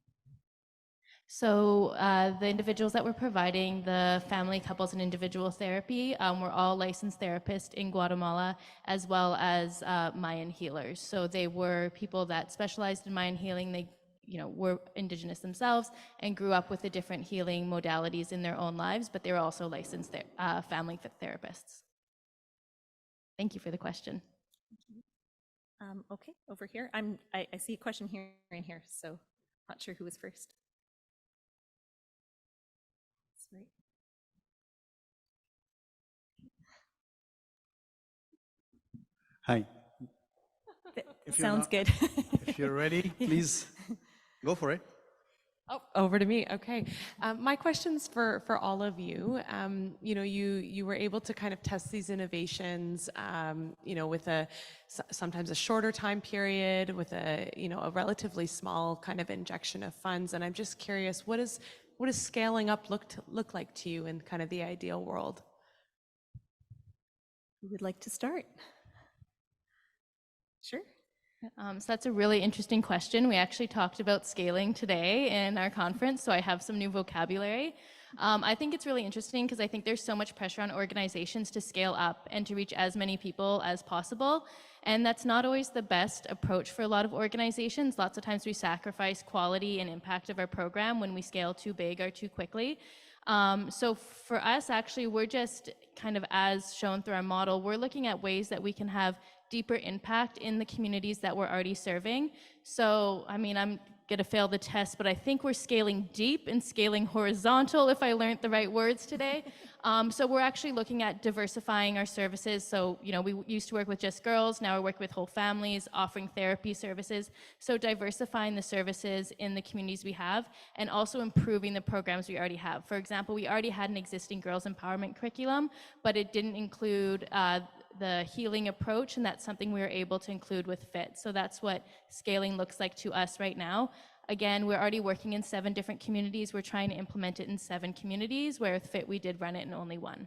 So the individuals that were providing the family, couples, and individual therapy were all licensed therapists in Guatemala, as well as Mayan healers. So they were people that specialized in Mayan healing. They, were indigenous themselves and grew up with the different healing modalities in their own lives, but they were also licensed family therapists. Thank you for the question. Okay, over here. I see a question here and here, so not sure who was first. Right. Hi. Sounds good. If you're ready, please go for it. Oh, over to me. Okay. My question's for all of you. You were able to kind of test these innovations, with sometimes a shorter time period, with a relatively small kind of injection of funds. And I'm just curious, what does scaling up look like to you in kind of the ideal world? Who would like to start? Sure. So that's a really interesting question. We actually talked about scaling today in our conference, so I have some new vocabulary. I think it's really interesting because I think there's so much pressure on organizations to scale up and to reach as many people as possible. And that's not always the best approach for a lot of organizations. Lots of times we sacrifice quality and impact of our program when we scale too big or too quickly. So for us, actually, we're just kind of, as shown through our model, we're looking at ways that we can have deeper impact in the communities that we're already serving. So, I mean, I'm gonna fail the test, but I think we're scaling deep and scaling horizontal, if I learned the right words today. So we're actually looking at diversifying our services. So, you know, we used to work with just girls, now we work with whole families, offering therapy services. So diversifying the services in the communities we have, and also improving the programs we already have. For example, we already had an existing girls empowerment curriculum, but it didn't include the healing approach, and that's something we were able to include with FIT. So that's what scaling looks like to us right now. Again, we're already working in 7 different communities. We're trying to implement it in 7 communities, where with FIT we did run it in only 1.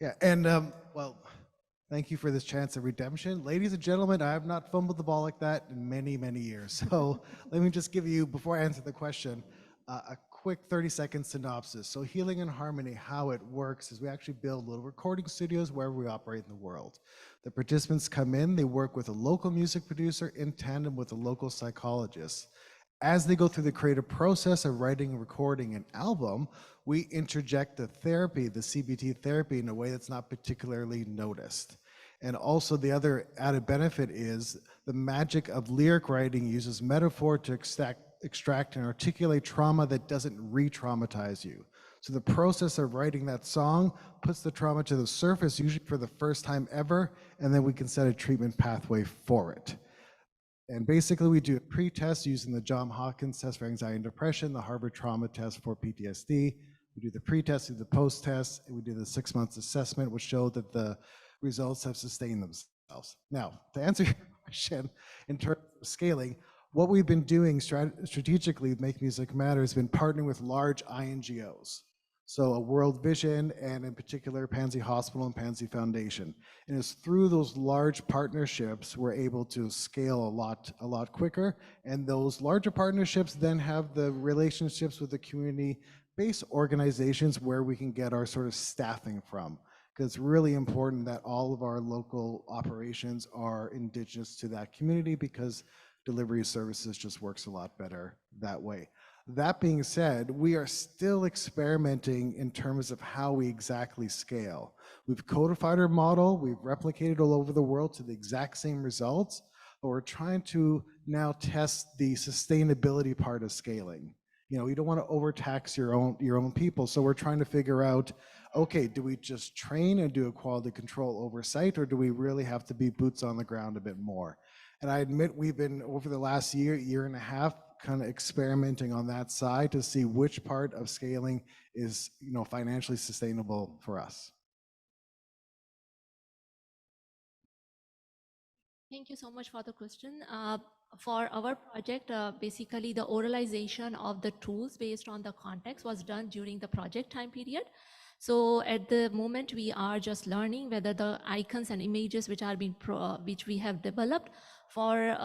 Yeah, and well, thank you for this chance of redemption. Ladies and gentlemen, I have not fumbled the ball like that in many, many years. So let me just give you, before I answer the question, a quick 30-second synopsis. So Healing in Harmony, how it works is we actually build little recording studios wherever we operate in the world. The participants come in, they work with a local music producer in tandem with a local psychologist. As they go through the creative process of writing and recording an album, we interject the therapy, the CBT therapy, in a way that's not particularly noticed. And also the other added benefit is the magic of lyric writing uses metaphor to extract and articulate trauma that doesn't re-traumatize you. So the process of writing that song puts the trauma to the surface, usually for the first time ever, and then we can set a treatment pathway for it. And basically we do a pre-test using the Johns Hopkins test for anxiety and depression, the Harvard trauma test for PTSD. We do the pre-test, we do the post-test, and we do the 6 months assessment, which showed that the results have sustained themselves. Now, to answer your question, in terms of scaling, what we've been doing strategically with Make Music Matter has been partnering with large INGOs. So a World Vision, and in particular Pansy Hospital and Pansy Foundation. And it's through those large partnerships we're able to scale a lot quicker. And those larger partnerships then have the relationships with the community-based organizations where we can get our sort of staffing from. Because it's really important that all of our local operations are indigenous to that community, because delivery services just works a lot better that way. That being said, we are still experimenting in terms of how we exactly scale. We've codified our model, we've replicated all over the world to the exact same results, but we're trying to now test the sustainability part of scaling. You know, you don't want to overtax your own people, so we're trying to figure out, okay, do we just train and do a quality control oversight, or do we really have to be boots on the ground a bit more? And I admit we've been, over the last year and a half, kind of experimenting on that side to see which part of scaling is, you know, financially sustainable for us. Thank you so much for the question. For our project, basically the oralization of the tools based on the context was done during the project time period. So at the moment we are just learning whether the icons and images which are being which we have developed for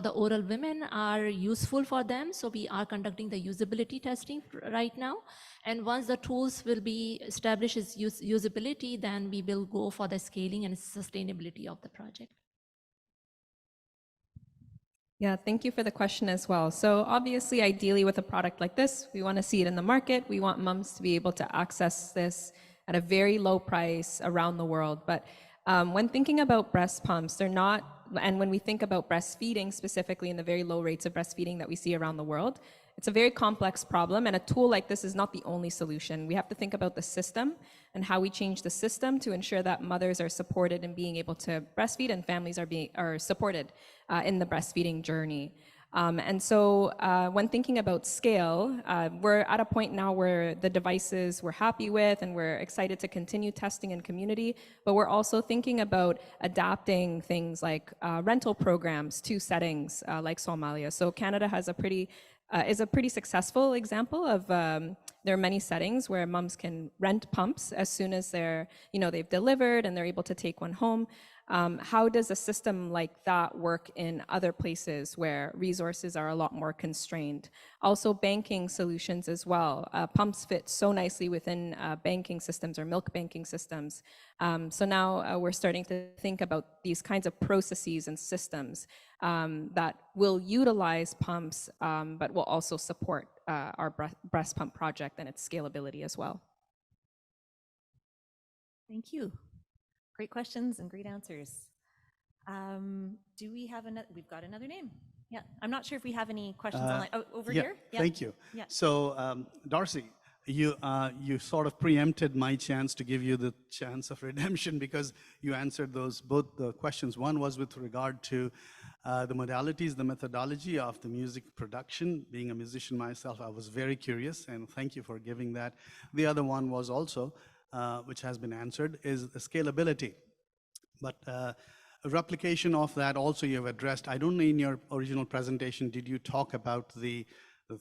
the oral women are useful for them. So we are conducting the usability testing right now. And once the tools will be established as usability, then we will go for the scaling and sustainability of the project. Yeah, thank you for the question as well. So obviously, ideally with a product like this, we want to see it in the market. We want moms to be able to access this at a very low price around the world. But when thinking about breast pumps, they're not, and when we think about breastfeeding specifically and the very low rates of breastfeeding that we see around the world, it's a very complex problem, and a tool like this is not the only solution. We have to think about the system and how we change the system to ensure that mothers are supported in being able to breastfeed and families are supported in the breastfeeding journey. And so when thinking about scale, we're at a point now where the devices we're happy with and we're excited to continue testing in community, but we're also thinking about adapting things like rental programs to settings like Somalia. So Canada has is a pretty successful example of There are many settings where moms can rent pumps as soon as they've delivered and they're able to take one home. How does a system like that work in other places where resources are a lot more constrained? Also banking solutions as well. Pumps fit so nicely within banking systems or milk banking systems. So now we're starting to think about these kinds of processes and systems that will utilize pumps, but will also support our breast pump project and its scalability as well. Thank you. Great questions and great answers. Do we have another? We've got another name. Yeah, I'm not sure if we have any questions online. Oh, over yeah, here? Yeah. Thank you. Yeah. So, Darcy, you sort of preempted my chance to give you the chance of redemption because you answered both the questions. One was with regard to the modalities, the methodology of the music production. Being a musician myself, I was very curious, and thank you for giving that. The other one was also, which has been answered, is the scalability. But a replication of that also you have addressed. I don't know, in your original presentation, did you talk about the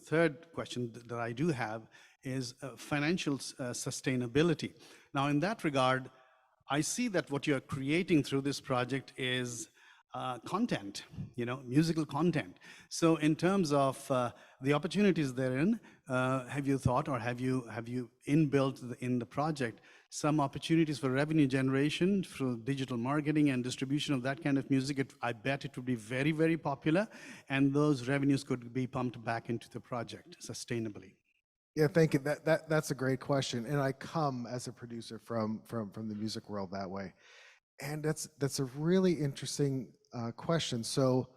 third question that I do have is financial sustainability. Now, in that regard, I see that what you're creating through this project is content, musical content. So in terms of the opportunities therein, have you thought or have you inbuilt in the project some opportunities for revenue generation through digital marketing and distribution of that kind of music? I bet it would be very, very popular, and those revenues could be pumped back into the project sustainably. Yeah, thank you. That's a great question, and I come as a producer from the music world that way, and that's a really interesting question. So,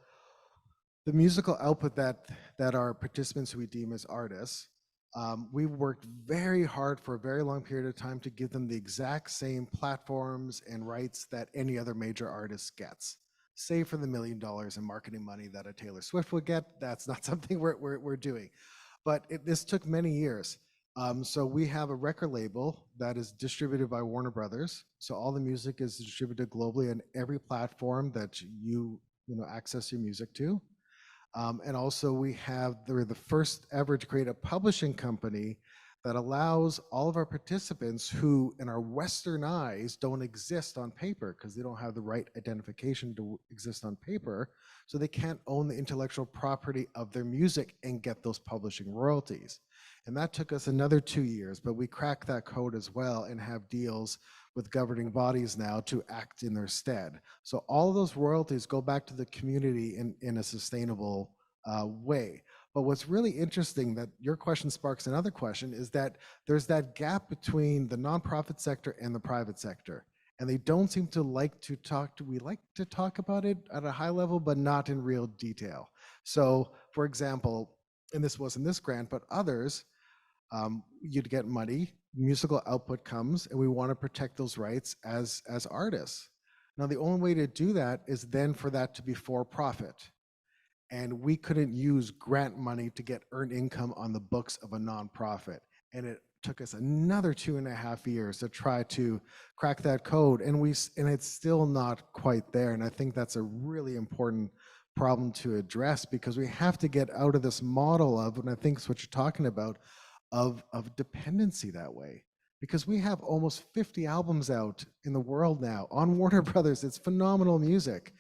the musical output that our participants who we deem as artists, we worked very hard for a very long period of time to give them the exact same platforms and rights that any other major artist gets. Save for the $1 million in marketing money that a Taylor Swift would get, that's not something we're doing. But this took many years. So we have a record label that is distributed by Warner Brothers. So all the music is distributed globally on every platform that you access your music to. And also we're the first ever to create a publishing company that allows all of our participants who in our Western eyes don't exist on paper because they don't have the right identification to exist on paper. So they can't own the intellectual property of their music and get those publishing royalties. And that took us another 2 years, but we cracked that code as well and have deals with governing bodies now to act in their stead. So all of those royalties go back to the community in a sustainable way. But what's really interesting that your question sparks another question is that there's that gap between the nonprofit sector and the private sector. And they don't seem to like to we like to talk about it at a high level, but not in real detail. So for example, and this wasn't this grant, but others, you'd get money, musical output comes, and we want to protect those rights as artists. Now, the only way to do that is then for that to be for profit. And we couldn't use grant money to get earned income on the books of a nonprofit. And it took us another 2.5 years to try to crack that code. And it's still not quite there. And I think that's a really important problem to address because we have to get out of this model of, and I think it's what you're talking about, of dependency that way. Because we have almost 50 albums out in the world now on Warner Brothers. It's phenomenal music.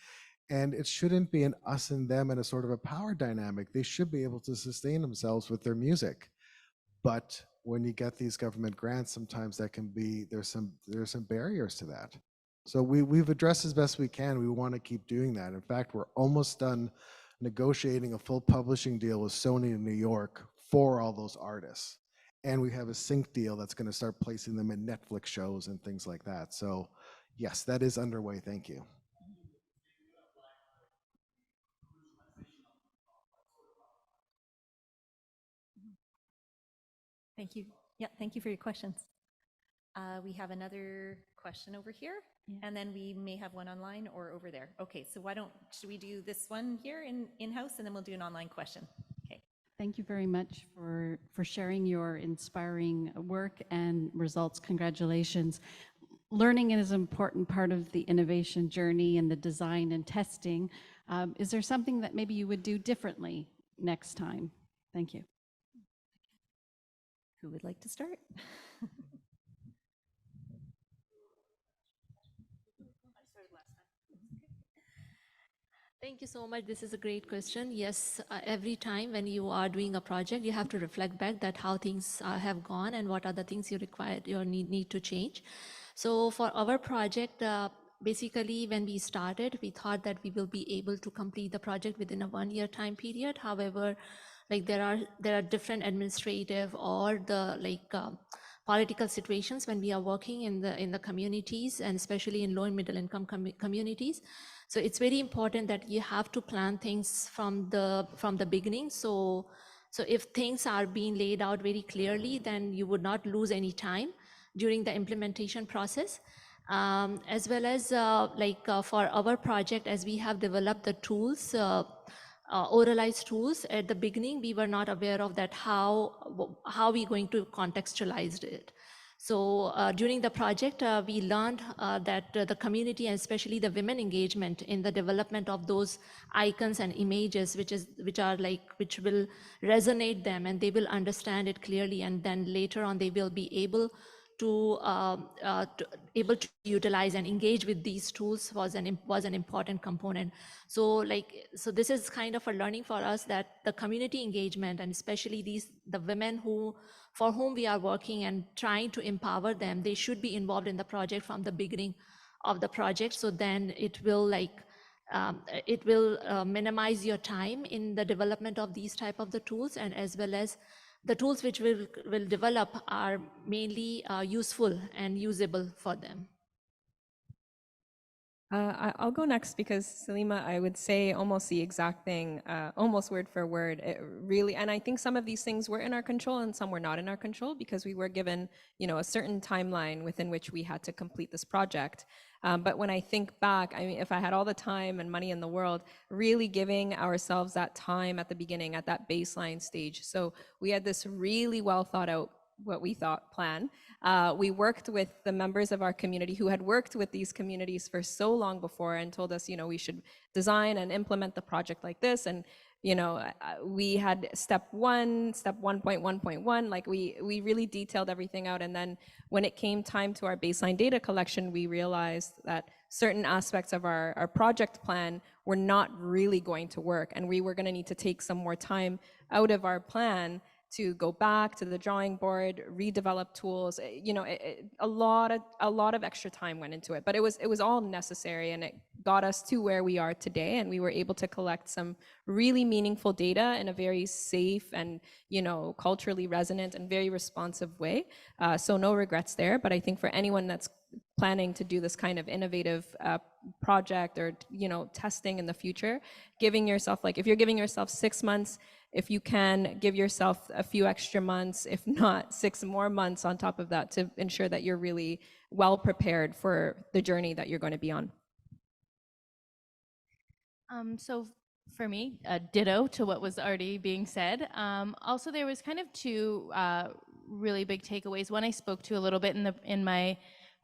And it shouldn't be an us and them and a sort of a power dynamic. They should be able to sustain themselves with their music. But when you get these government grants, sometimes that can be, there's some barriers to that. So we've addressed as best we can. We want to keep doing that. In fact, we're almost done negotiating a full publishing deal with Sony in New York for all those artists. And we have a sync deal that's going to start placing them in Netflix shows and things like that. So yes, that is underway. Thank you. Thank you. Yeah, thank you for your questions. We have another question over here, and then we may have one online or over there. Okay, so should we do this one here in-house, and then we'll do an online question? Okay. Thank you very much for sharing your inspiring work and results. Congratulations. Learning is an important part of the innovation journey and the design and testing. Is there something that maybe you would do differently next time? Thank you. Who would like to start? Thank you so much. This is a great question. Yes, every time when you are doing a project, you have to reflect back that how things have gone and what are the things you require, you need to change. So for our project, basically when we started, we thought that we will be able to complete the project within a 1-year time period. However, like there are different administrative or the political situations when we are working in the communities, and especially in low and middle income communities. So it's very important that you have to plan things from the beginning. So if things are being laid out very clearly, then you would not lose any time during the implementation process. As well as for our project, as we have developed the tools, oralized tools at the beginning, we were not aware of that how we going to contextualize it. So during the project, we learned that the community, and especially the women engagement in the development of those icons and images, which will resonate them and they will understand it clearly, and then later on they will be able to utilize and engage with these tools was an important component. So this is kind of a learning for us, that the community engagement, and especially the women for whom we are working and trying to empower them, they should be involved in the project from the beginning of the project. So then it will minimize your time in the development of these type of the tools, and as well as the tools which will develop are mainly useful and usable for them. I'll go next because Salima, I would say almost the exact thing, almost word for word. It really, and I think some of these things were in our control and some were not in our control, because we were given, a certain timeline within which we had to complete this project. But when I think back, I mean, if I had all the time and money in the world, really giving ourselves that time at the beginning, at that baseline stage. So we had this really well thought out, what we thought, plan. We worked with the members of our community who had worked with these communities for so long before and told us, we should design and implement the project like this. And, we had step 1.1.1, like we really detailed everything out. And then when it came time to our baseline data collection, we realized that certain aspects of our project plan were not really going to work. And we were going to need to take some more time out of our plan to go back to the drawing board, redevelop tools. A lot of extra time went into it, but it was all necessary, and it got us to where we are today. And we were able to collect some really meaningful data in a very safe and culturally resonant and very responsive way. So no regrets there. But I think for anyone that's planning to do this kind of innovative project or testing in the future, giving yourself, if you're giving yourself 6 months, if you can give yourself a few extra months, if not 6 more months on top of that, to ensure that you're really well prepared for the journey that you're going to be on. So for me, ditto to what was already being said. Also, there was kind of two really big takeaways. One I spoke to a little bit in my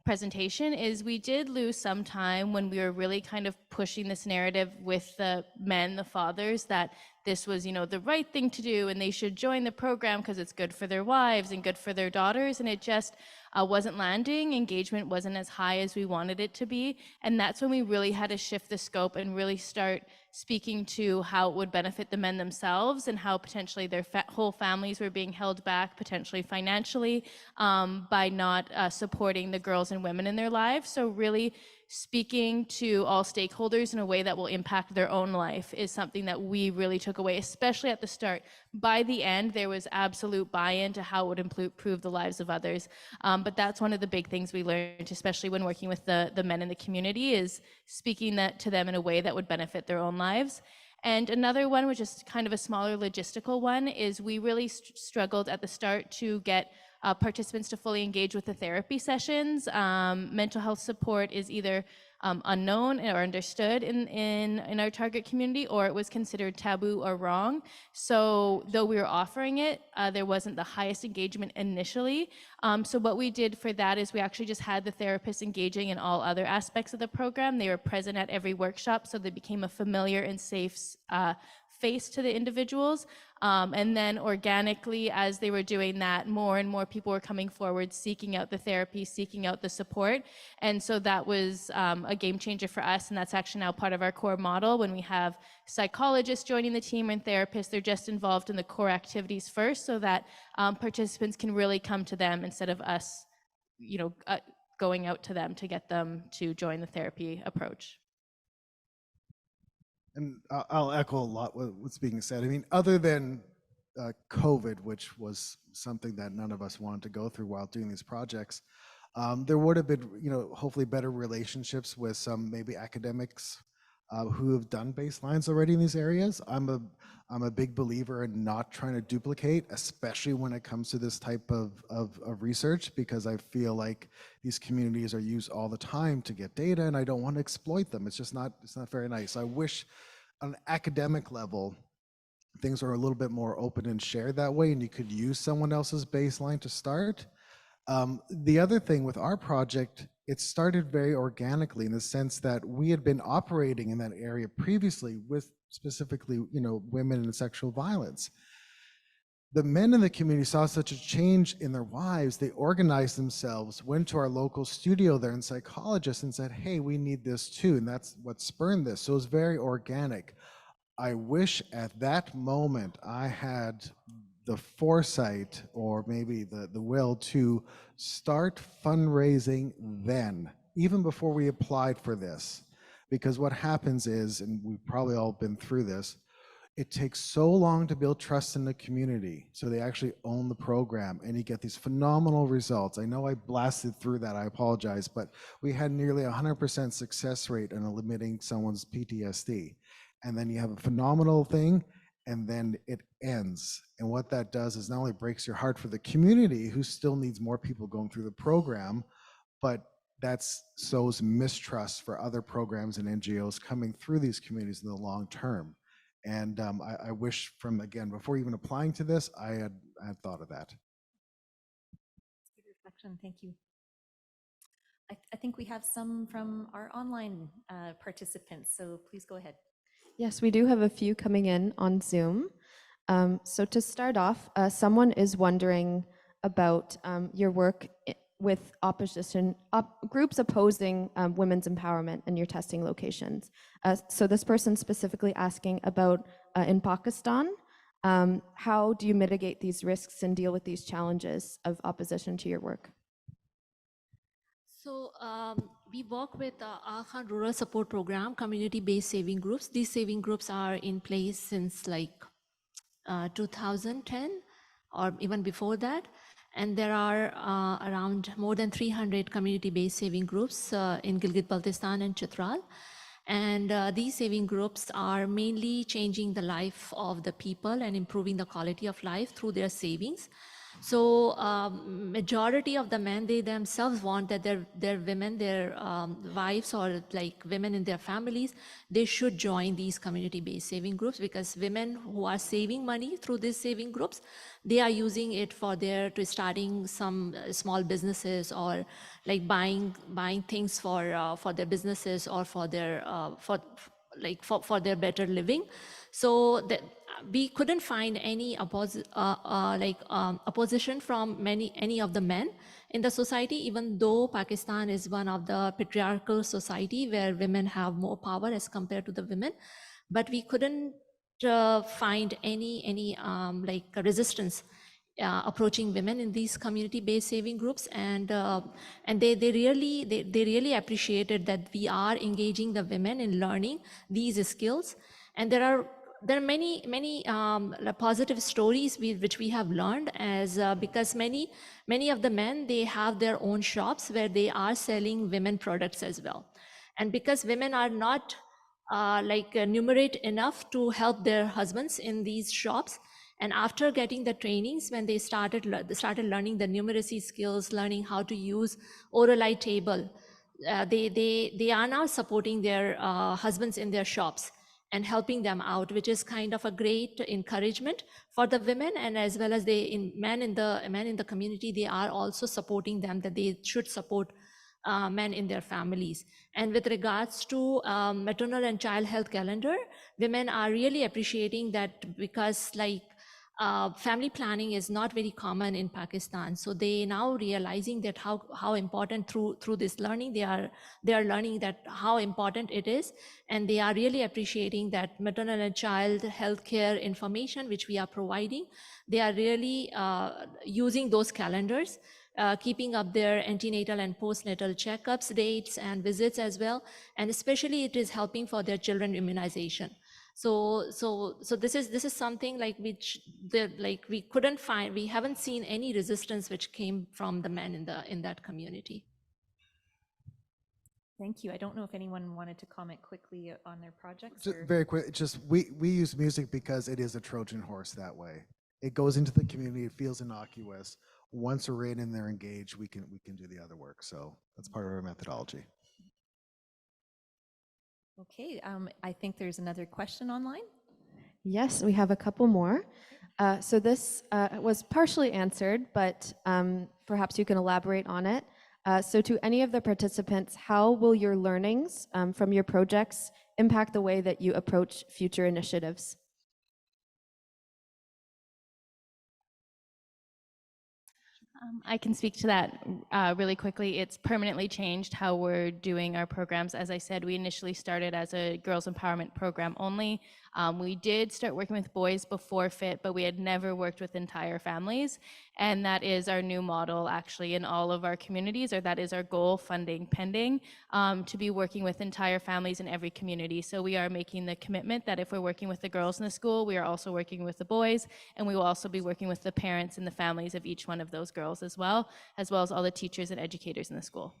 presentation is we did lose some time when we were really kind of pushing this narrative with the men, the fathers, that this was, the right thing to do and they should join the program because it's good for their wives and good for their daughters. And it just wasn't landing. Engagement wasn't as high as we wanted it to be. And that's when we really had to shift the scope and really start speaking to how it would benefit the men themselves and how potentially their whole families were being held back, potentially financially, by not supporting the girls and women in their lives. So really speaking to all stakeholders in a way that will impact their own life is something that we really took away, especially at the start. By the end, there was absolute buy-in to how it would improve the lives of others. But that's one of the big things we learned, especially when working with the men in the community, is speaking that to them in a way that would benefit their own lives. And another one, which is kind of a smaller logistical one, is we really struggled at the start to get participants to fully engage with the therapy sessions. Mental health support is either unknown or understood in our target community, or it was considered taboo or wrong. So though we were offering it, there wasn't the highest engagement initially. So what we did for that is we actually just had the therapists engaging in all other aspects of the program. They were present at every workshop, so they became a familiar and safe face to the individuals. And then organically, as they were doing that, more and more people were coming forward, seeking out the therapy, seeking out the support. And so that was a game changer for us. And that's actually now part of our core model. When we have psychologists joining the team and therapists, they're just involved in the core activities first, so that participants can really come to them instead of us, going out to them to get them to join the therapy approach. And I'll echo a lot what's being said. I mean, other than COVID, which was something that none of us wanted to go through while doing these projects, there would have been, hopefully better relationships with some maybe academics who have done baselines already in these areas. I'm a big believer in not trying to duplicate, especially when it comes to this type of research, because I feel like these communities are used all the time to get data, and I don't want to exploit them. It's not very nice. I wish on an academic level, things are a little bit more open and shared that way, and you could use someone else's baseline to start. The other thing with our project, it started very organically in the sense that we had been operating in that area previously with specifically, women and sexual violence. The men in the community saw such a change in their wives, they organized themselves, went to our local studio there and psychologists and said, hey, we need this too. And that's what spurned this. So it was very organic. I wish at that moment I had the foresight or maybe the will to start fundraising then, even before we applied for this. Because what happens is, and we've probably all been through this, it takes so long to build trust in the community so they actually own the program and you get these phenomenal results. I know I blasted through that, I apologize, but we had nearly 100% success rate in eliminating someone's PTSD. And then you have a phenomenal thing, and then it ends. And what that does is not only breaks your heart for the community, who still needs more people going through the program, but that sows mistrust for other programs and NGOs coming through these communities in the long term. And I wish again, before even applying to this, I had thought of that. Good reflection, thank you. I think we have some from our online participants, so please go ahead. Yes, we do have a few coming in on Zoom. So to start off, someone is wondering about your work with opposition groups opposing women's empowerment in your testing locations. So this person's specifically asking about in Pakistan, how do you mitigate these risks and deal with these challenges of opposition to your work? So we work with Aga Khan Rural Support Program, community-based saving groups. These saving groups are in place since like 2010 or even before that. And there are around more than 300 community-based saving groups in Gilgit-Baltistan and Chitral. And these saving groups are mainly changing the life of the people and improving the quality of life through their savings. So majority of the men, they themselves want that their women, their wives or like women in their families, they should join these community-based saving groups, because women who are saving money through these saving groups, they are using it for starting some small businesses or like buying things for their businesses or for their for their better living. So that we couldn't find any opposition from any of the men in the society, even though Pakistan is one of the patriarchal society where women have more power as compared to the women. But we couldn't find any resistance approaching women in these community-based saving groups, and they really appreciated that we are engaging the women in learning these skills. And there are many positive stories which we have learned, as because many of the men, they have their own shops where they are selling women products as well. And because women are not numerate enough to help their husbands in these shops, and after getting the trainings, when they started learning the numeracy skills, learning how to use Oralite table, they are now supporting their husbands in their shops and helping them out, which is kind of a great encouragement for the women, and as well as men in the community, they are also supporting them that they should support men in their families. And with regards to maternal and child health calendar, women are really appreciating that, because like family planning is not very common in Pakistan. So they now realizing that how important through this learning, they are learning that how important it is. And they are really appreciating that maternal and child healthcare information, which we are providing. They are really using those calendars, keeping up their antenatal and postnatal checkups, dates and visits as well. And especially it is helping for their children immunization. So this is something like which we couldn't find, we haven't seen any resistance which came from the men in that community. Thank you. I don't know if anyone wanted to comment quickly on their projects. Just very quick, just we use music because it is a Trojan horse that way. It goes into the community, it feels innocuous. Once we're in and they're engaged, we can do the other work. So that's part of our methodology. Okay, I think there's another question online. Yes, we have a couple more. So this was partially answered, but perhaps you can elaborate on it. So to any of the participants, how will your learnings from your projects impact the way that you approach future initiatives? I can speak to that really quickly. It's permanently changed how we're doing our programs. As I said, we initially started as a girls empowerment program only. We did start working with boys before FIT, but we had never worked with entire families. And that is our new model actually in all of our communities, or that is our goal, funding pending, to be working with entire families in every community. So we are making the commitment that if we're working with the girls in the school, we are also working with the boys, and we will also be working with the parents and the families of each one of those girls as well as all the teachers and educators in the school.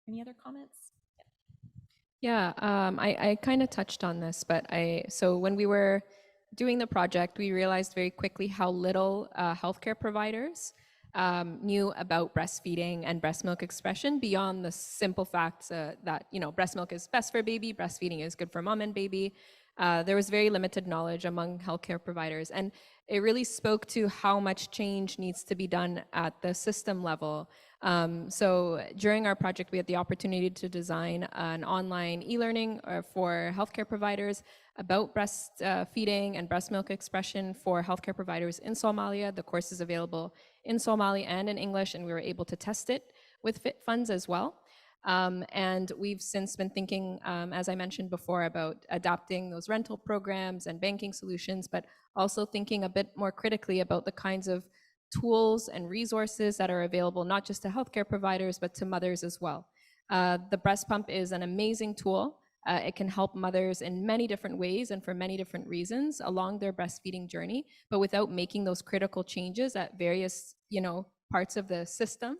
Any other comments? Yeah, I kind of touched on this, but so when we were doing the project, we realized very quickly how little healthcare providers knew about breastfeeding and breast milk expression beyond the simple facts that, you know, breast milk is best for baby, breastfeeding is good for mom and baby. There was very limited knowledge among healthcare providers, and it really spoke to how much change needs to be done at the system level. So during our project, we had the opportunity to design an online e-learning for healthcare providers about breastfeeding and breast milk expression for healthcare providers in Somalia. The course is available in Somali and in English, and we were able to test it with FIT funds as well. And we've since been thinking, as I mentioned before, about adapting those rental programs and banking solutions, but also thinking a bit more critically about the kinds of tools and resources that are available, not just to healthcare providers, but to mothers as well. The breast pump is an amazing tool. It can help mothers in many different ways and for many different reasons along their breastfeeding journey, but without making those critical changes at various, parts of the system,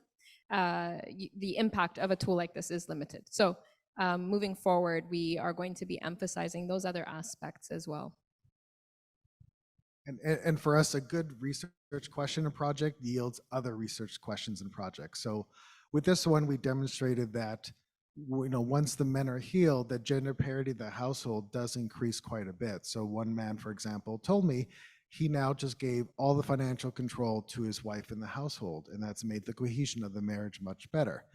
the impact of a tool like this is limited. So moving forward, we are going to be emphasizing those other aspects as well. And for us, a good research question and project yields other research questions and projects. So with this one, we demonstrated that, once the men are healed, that gender parity in the household does increase quite a bit. So one man, for example, told me he now just gave all the financial control to his wife in the household, and that's made the cohesion of the marriage much better.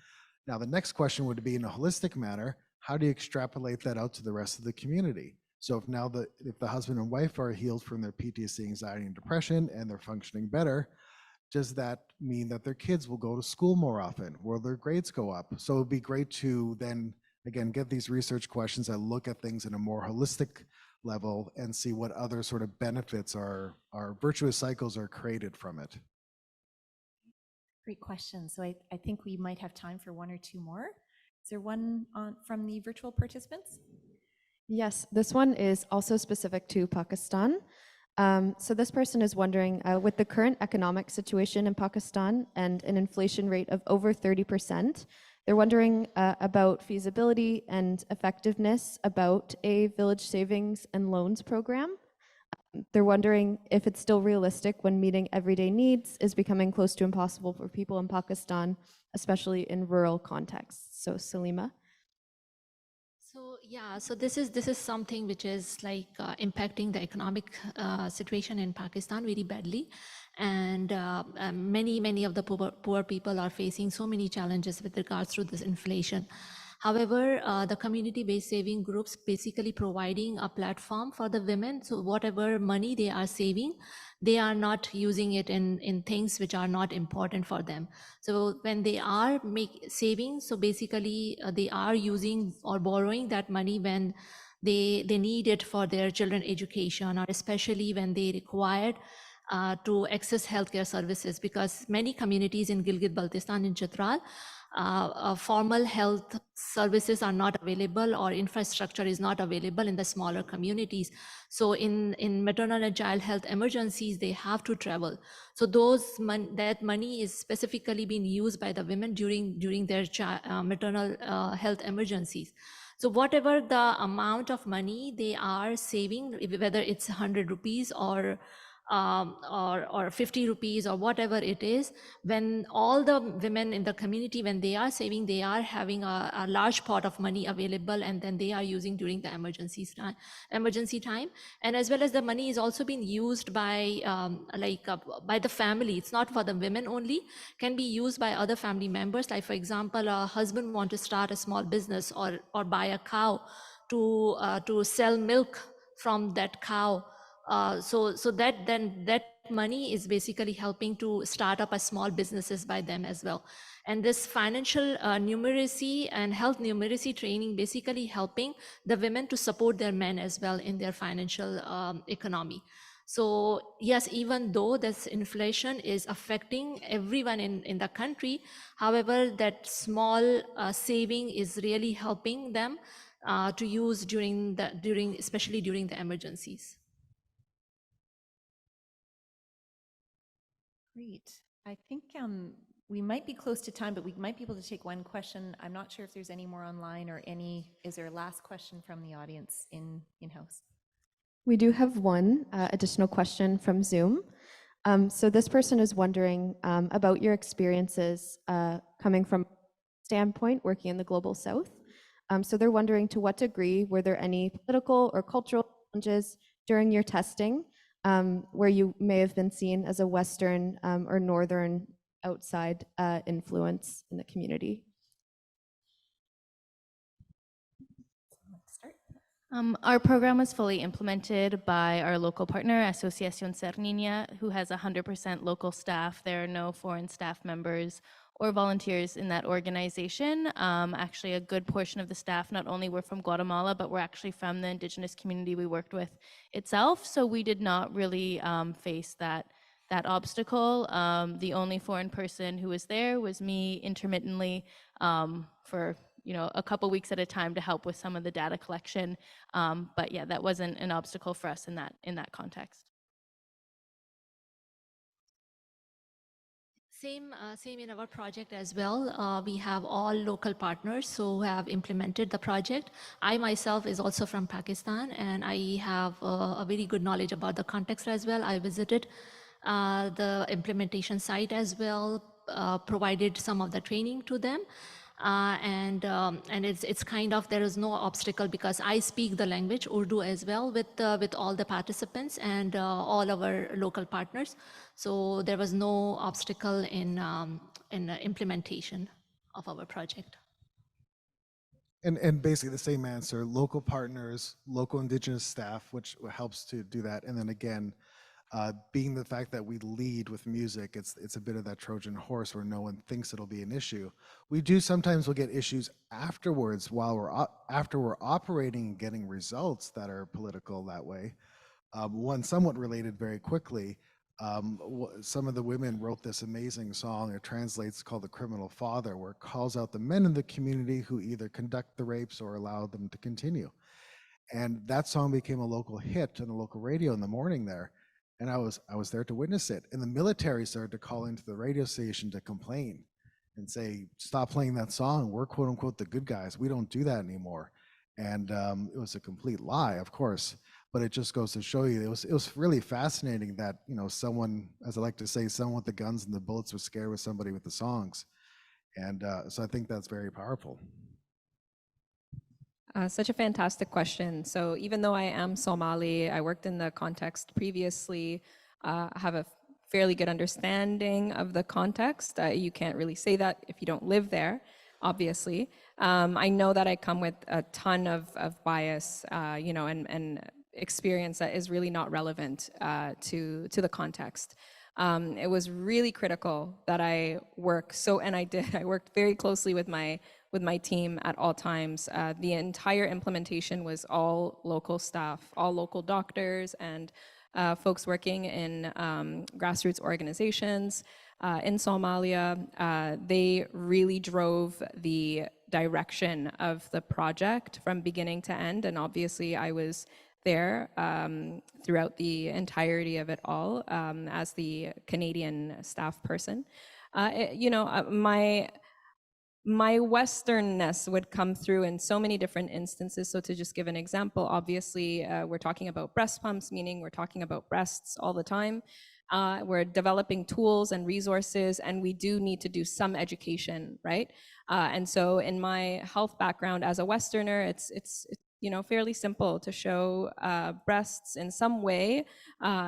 Now, the next question would be, in a holistic manner, how do you extrapolate that out to the rest of the community? So if the husband and wife are healed from their PTSD, anxiety, and depression, and they're functioning better, does that mean that their kids will go to school more often? Will their grades go up? So it'd be great to then, again, get these research questions that look at things in a more holistic level and see what other sort of benefits are virtuous cycles are created from it. Great question. So I think we might have time for one or two more. Is there one from the virtual participants? Yes, this one is also specific to Pakistan. So this person is wondering, with the current economic situation in Pakistan and an inflation rate of over 30%, they're wondering about feasibility and effectiveness about a village savings and loans program. They're wondering if it's still realistic when meeting everyday needs is becoming close to impossible for people in Pakistan, especially in rural contexts. So Salima. So yeah, so this is something which is like impacting the economic situation in Pakistan very badly, and many of the poor people are facing so many challenges with regards to this inflation. However, the community-based saving groups basically providing a platform for the women. So whatever money they are saving, they are not using it in things which are not important for them. So when they are saving, so basically they are using or borrowing that money when they need it for their children education, or especially when they required to access healthcare services, because many communities in Gilgit-Baltistan and Chitral, formal health services are not available, or infrastructure is not available in the smaller communities. So in maternal and child health emergencies, they have to travel. So that money is specifically being used by the women during their maternal health emergencies. So whatever the amount of money they are saving, whether it's 100 rupees or 50 rupees or whatever it is, when all the women in the community, when they are saving, they are having a large pot of money available, and then they are using during the emergency time. And as well as the money is also being used by by the family. It's not for the women only, can be used by other family members. Like for example, a husband want to start a small business or buy a cow to sell milk from that cow. So that money is basically helping to start up a small businesses by them as well. And this financial numeracy and health numeracy training basically helping the women to support their men as well in their financial economy. So yes, even though this inflation is affecting everyone in the country, however, that small saving is really helping them to use especially during the emergencies. Great. I think we might be close to time, but we might be able to take one question. I'm not sure if there's any more online or is there a last question from the audience in-house? We do have one additional question from Zoom. So this person is wondering about your experiences coming from standpoint working in the Global South. So they're wondering, to what degree were there any political or cultural challenges during your testing where you may have been seen as a Western or Northern outside influence in the community? Our program was fully implemented by our local partner, Asociación Ser Niña, who has 100% local staff. There are no foreign staff members or volunteers in that organization. Actually, a good portion of the staff not only were from Guatemala, but were actually from the indigenous community we worked with itself. So we did not really face that obstacle. The only foreign person who was there was me intermittently for a couple weeks at a time to help with some of the data collection. But yeah, that wasn't an obstacle for us in that context. Same in our project as well. We have all local partners who have implemented the project. I myself is also from Pakistan, and I have a very good knowledge about the context as well. I visited the implementation site as well, provided some of the training to them. And it's kind of, there is no obstacle because I speak the language Urdu as well with all the participants and all our local partners. So there was no obstacle in the implementation of our project. And basically the same answer: local partners, local indigenous staff, which helps to do that. And then again, being the fact that we lead with music, it's a bit of that Trojan horse where no one thinks it'll be an issue. We do sometimes will get issues afterwards after we're operating and getting results that are political that way. One somewhat related very quickly. Some of the women wrote this amazing song. It translates, called "The Criminal Father," where it calls out the men in the community who either conduct the rapes or allow them to continue. And that song became a local hit on the local radio in the morning there. And I was there to witness it. And the military started to call into the radio station to complain and say, "Stop playing that song. We're quote unquote the good guys. We don't do that anymore." And it was a complete lie, of course. But it just goes to show you, it was really fascinating that, someone, as I like to say, someone with the guns and the bullets was scared with somebody with the songs. And so I think that's very powerful. Such a fantastic question. So even though I am Somali, I worked in the context previously, have a fairly good understanding of the context. You can't really say that if you don't live there, obviously. I know that I come with a ton of bias, and experience that is really not relevant to the context. It was really critical that I work. I worked very closely with my team at all times. The entire implementation was all local staff, all local doctors and folks working in grassroots organizations in Somalia. They really drove the direction of the project from beginning to end, and obviously I was there throughout the entirety of it all as the Canadian staff person. My Westernness would come through in so many different instances. So to just give an example, obviously we're talking about breast pumps, meaning we're talking about breasts all the time. We're developing tools and resources, and we do need to do some education, right? And so in my health background as a Westerner, it's fairly simple to show breasts in some way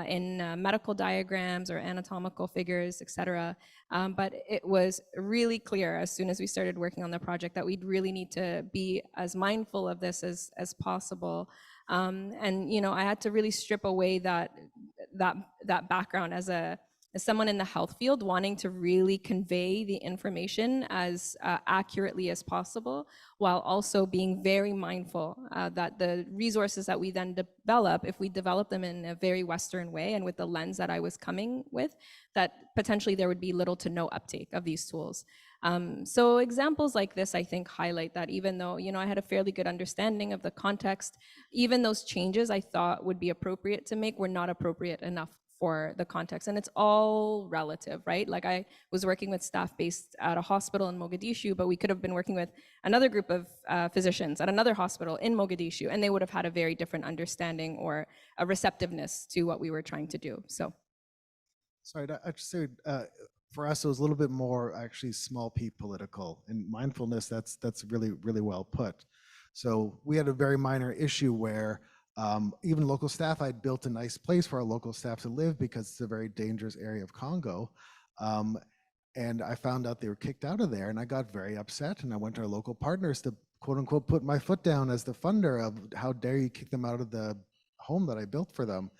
in medical diagrams or anatomical figures, etc. But it was really clear as soon as we started working on the project that we'd really need to be as mindful of this as possible. And I had to really strip away that background as someone in the health field, wanting to really convey the information as accurately as possible, while also being very mindful that the resources that we then develop, if we develop them in a very Western way and with the lens that I was coming with, that potentially there would be little to no uptake of these tools. So examples like this, I think, highlight that even though, I had a fairly good understanding of the context, even those changes I thought would be appropriate to make were not appropriate enough for the context. And it's all relative, right? Like I was working with staff based at a hospital in Mogadishu, but we could have been working with another group of physicians at another hospital in Mogadishu, and they would have had a very different understanding or a receptiveness to what we were trying to do. So. Sorry, I just say, for us, it was a little bit more actually small p political, and mindfulness, that's really, really well put. So we had a very minor issue where even local staff, I'd built a nice place for our local staff to live because it's a very dangerous area of Congo. And I found out they were kicked out of there, and I got very upset, and I went to our local partners to quote unquote put my foot down as the funder of how dare you kick them out of the home that I built for them.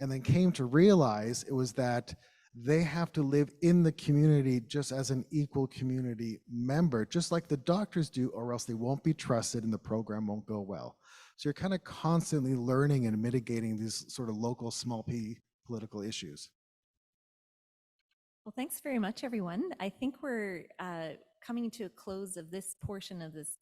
And then came to realize it was that they have to live in the community just as an equal community member, just like the doctors do, or else they won't be trusted and the program won't go well. So you're kind of constantly learning and mitigating these sort of local small p political issues. Well, thanks very much, everyone. I think we're coming to a close of this portion of this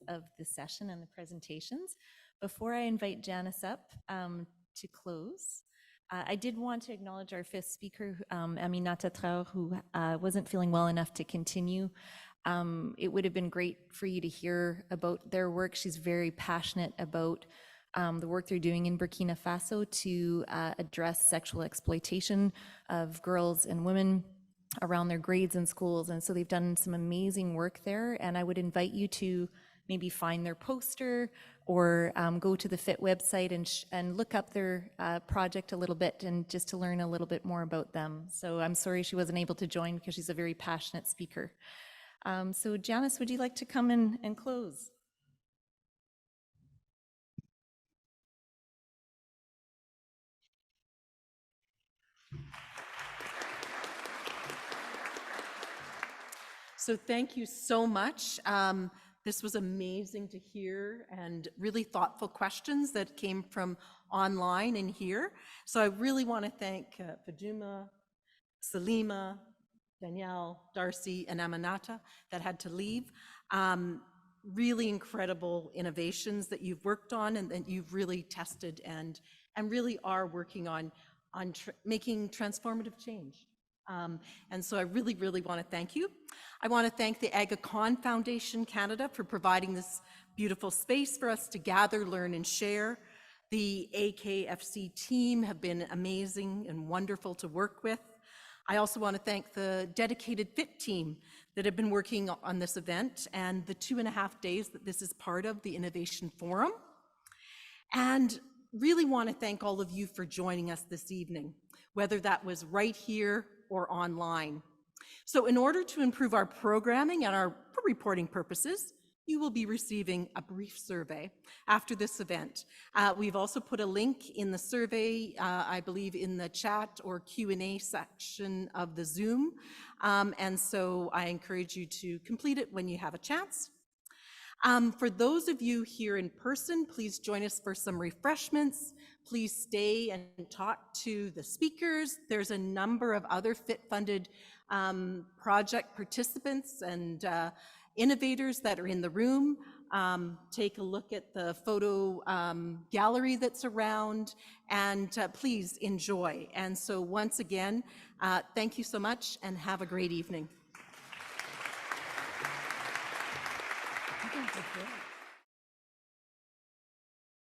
session and the presentations. Before I invite Janice up to close, I did want to acknowledge our fifth speaker, Aminata Traore, who wasn't feeling well enough to continue. It would have been great for you to hear about their work. She's very passionate about the work they're doing in Burkina Faso to address sexual exploitation of girls and women around their grades in schools. And so they've done some amazing work there. And I would invite you to maybe find their poster or go to the FIT website and look up their project a little bit, and just to learn a little bit more about them. So I'm sorry she wasn't able to join because she's a very passionate speaker. So Janice, would you like to come in and close? So thank you so much. This was amazing to hear, and really thoughtful questions that came from online and here. So I really want to thank Faduma, Salima, Danielle, Darcy, and Aminata that had to leave. Really incredible innovations that you've worked on and that you've really tested and really are working on making transformative change. And so I really, really want to thank you. I want to thank the Aga Khan Foundation Canada for providing this beautiful space for us to gather, learn, and share. The AKFC team have been amazing and wonderful to work with. I also want to thank the dedicated FIT team that have been working on this event and the 2.5 days that this is part of the Innovation Forum. And really want to thank all of you for joining us this evening, whether that was right here or online. So in order to improve our programming and our reporting purposes, you will be receiving a brief survey after this event. We've also put a link in the survey, I believe in the chat or Q&A section of the Zoom. And so I encourage you to complete it when you have a chance. For those of you here in person, please join us for some refreshments. Please stay and talk to the speakers. There's a number of other FIT-funded project participants and innovators that are in the room. Take a look at the photo gallery that's around, and please enjoy. And so once again, thank you so much and have a great evening. Okay.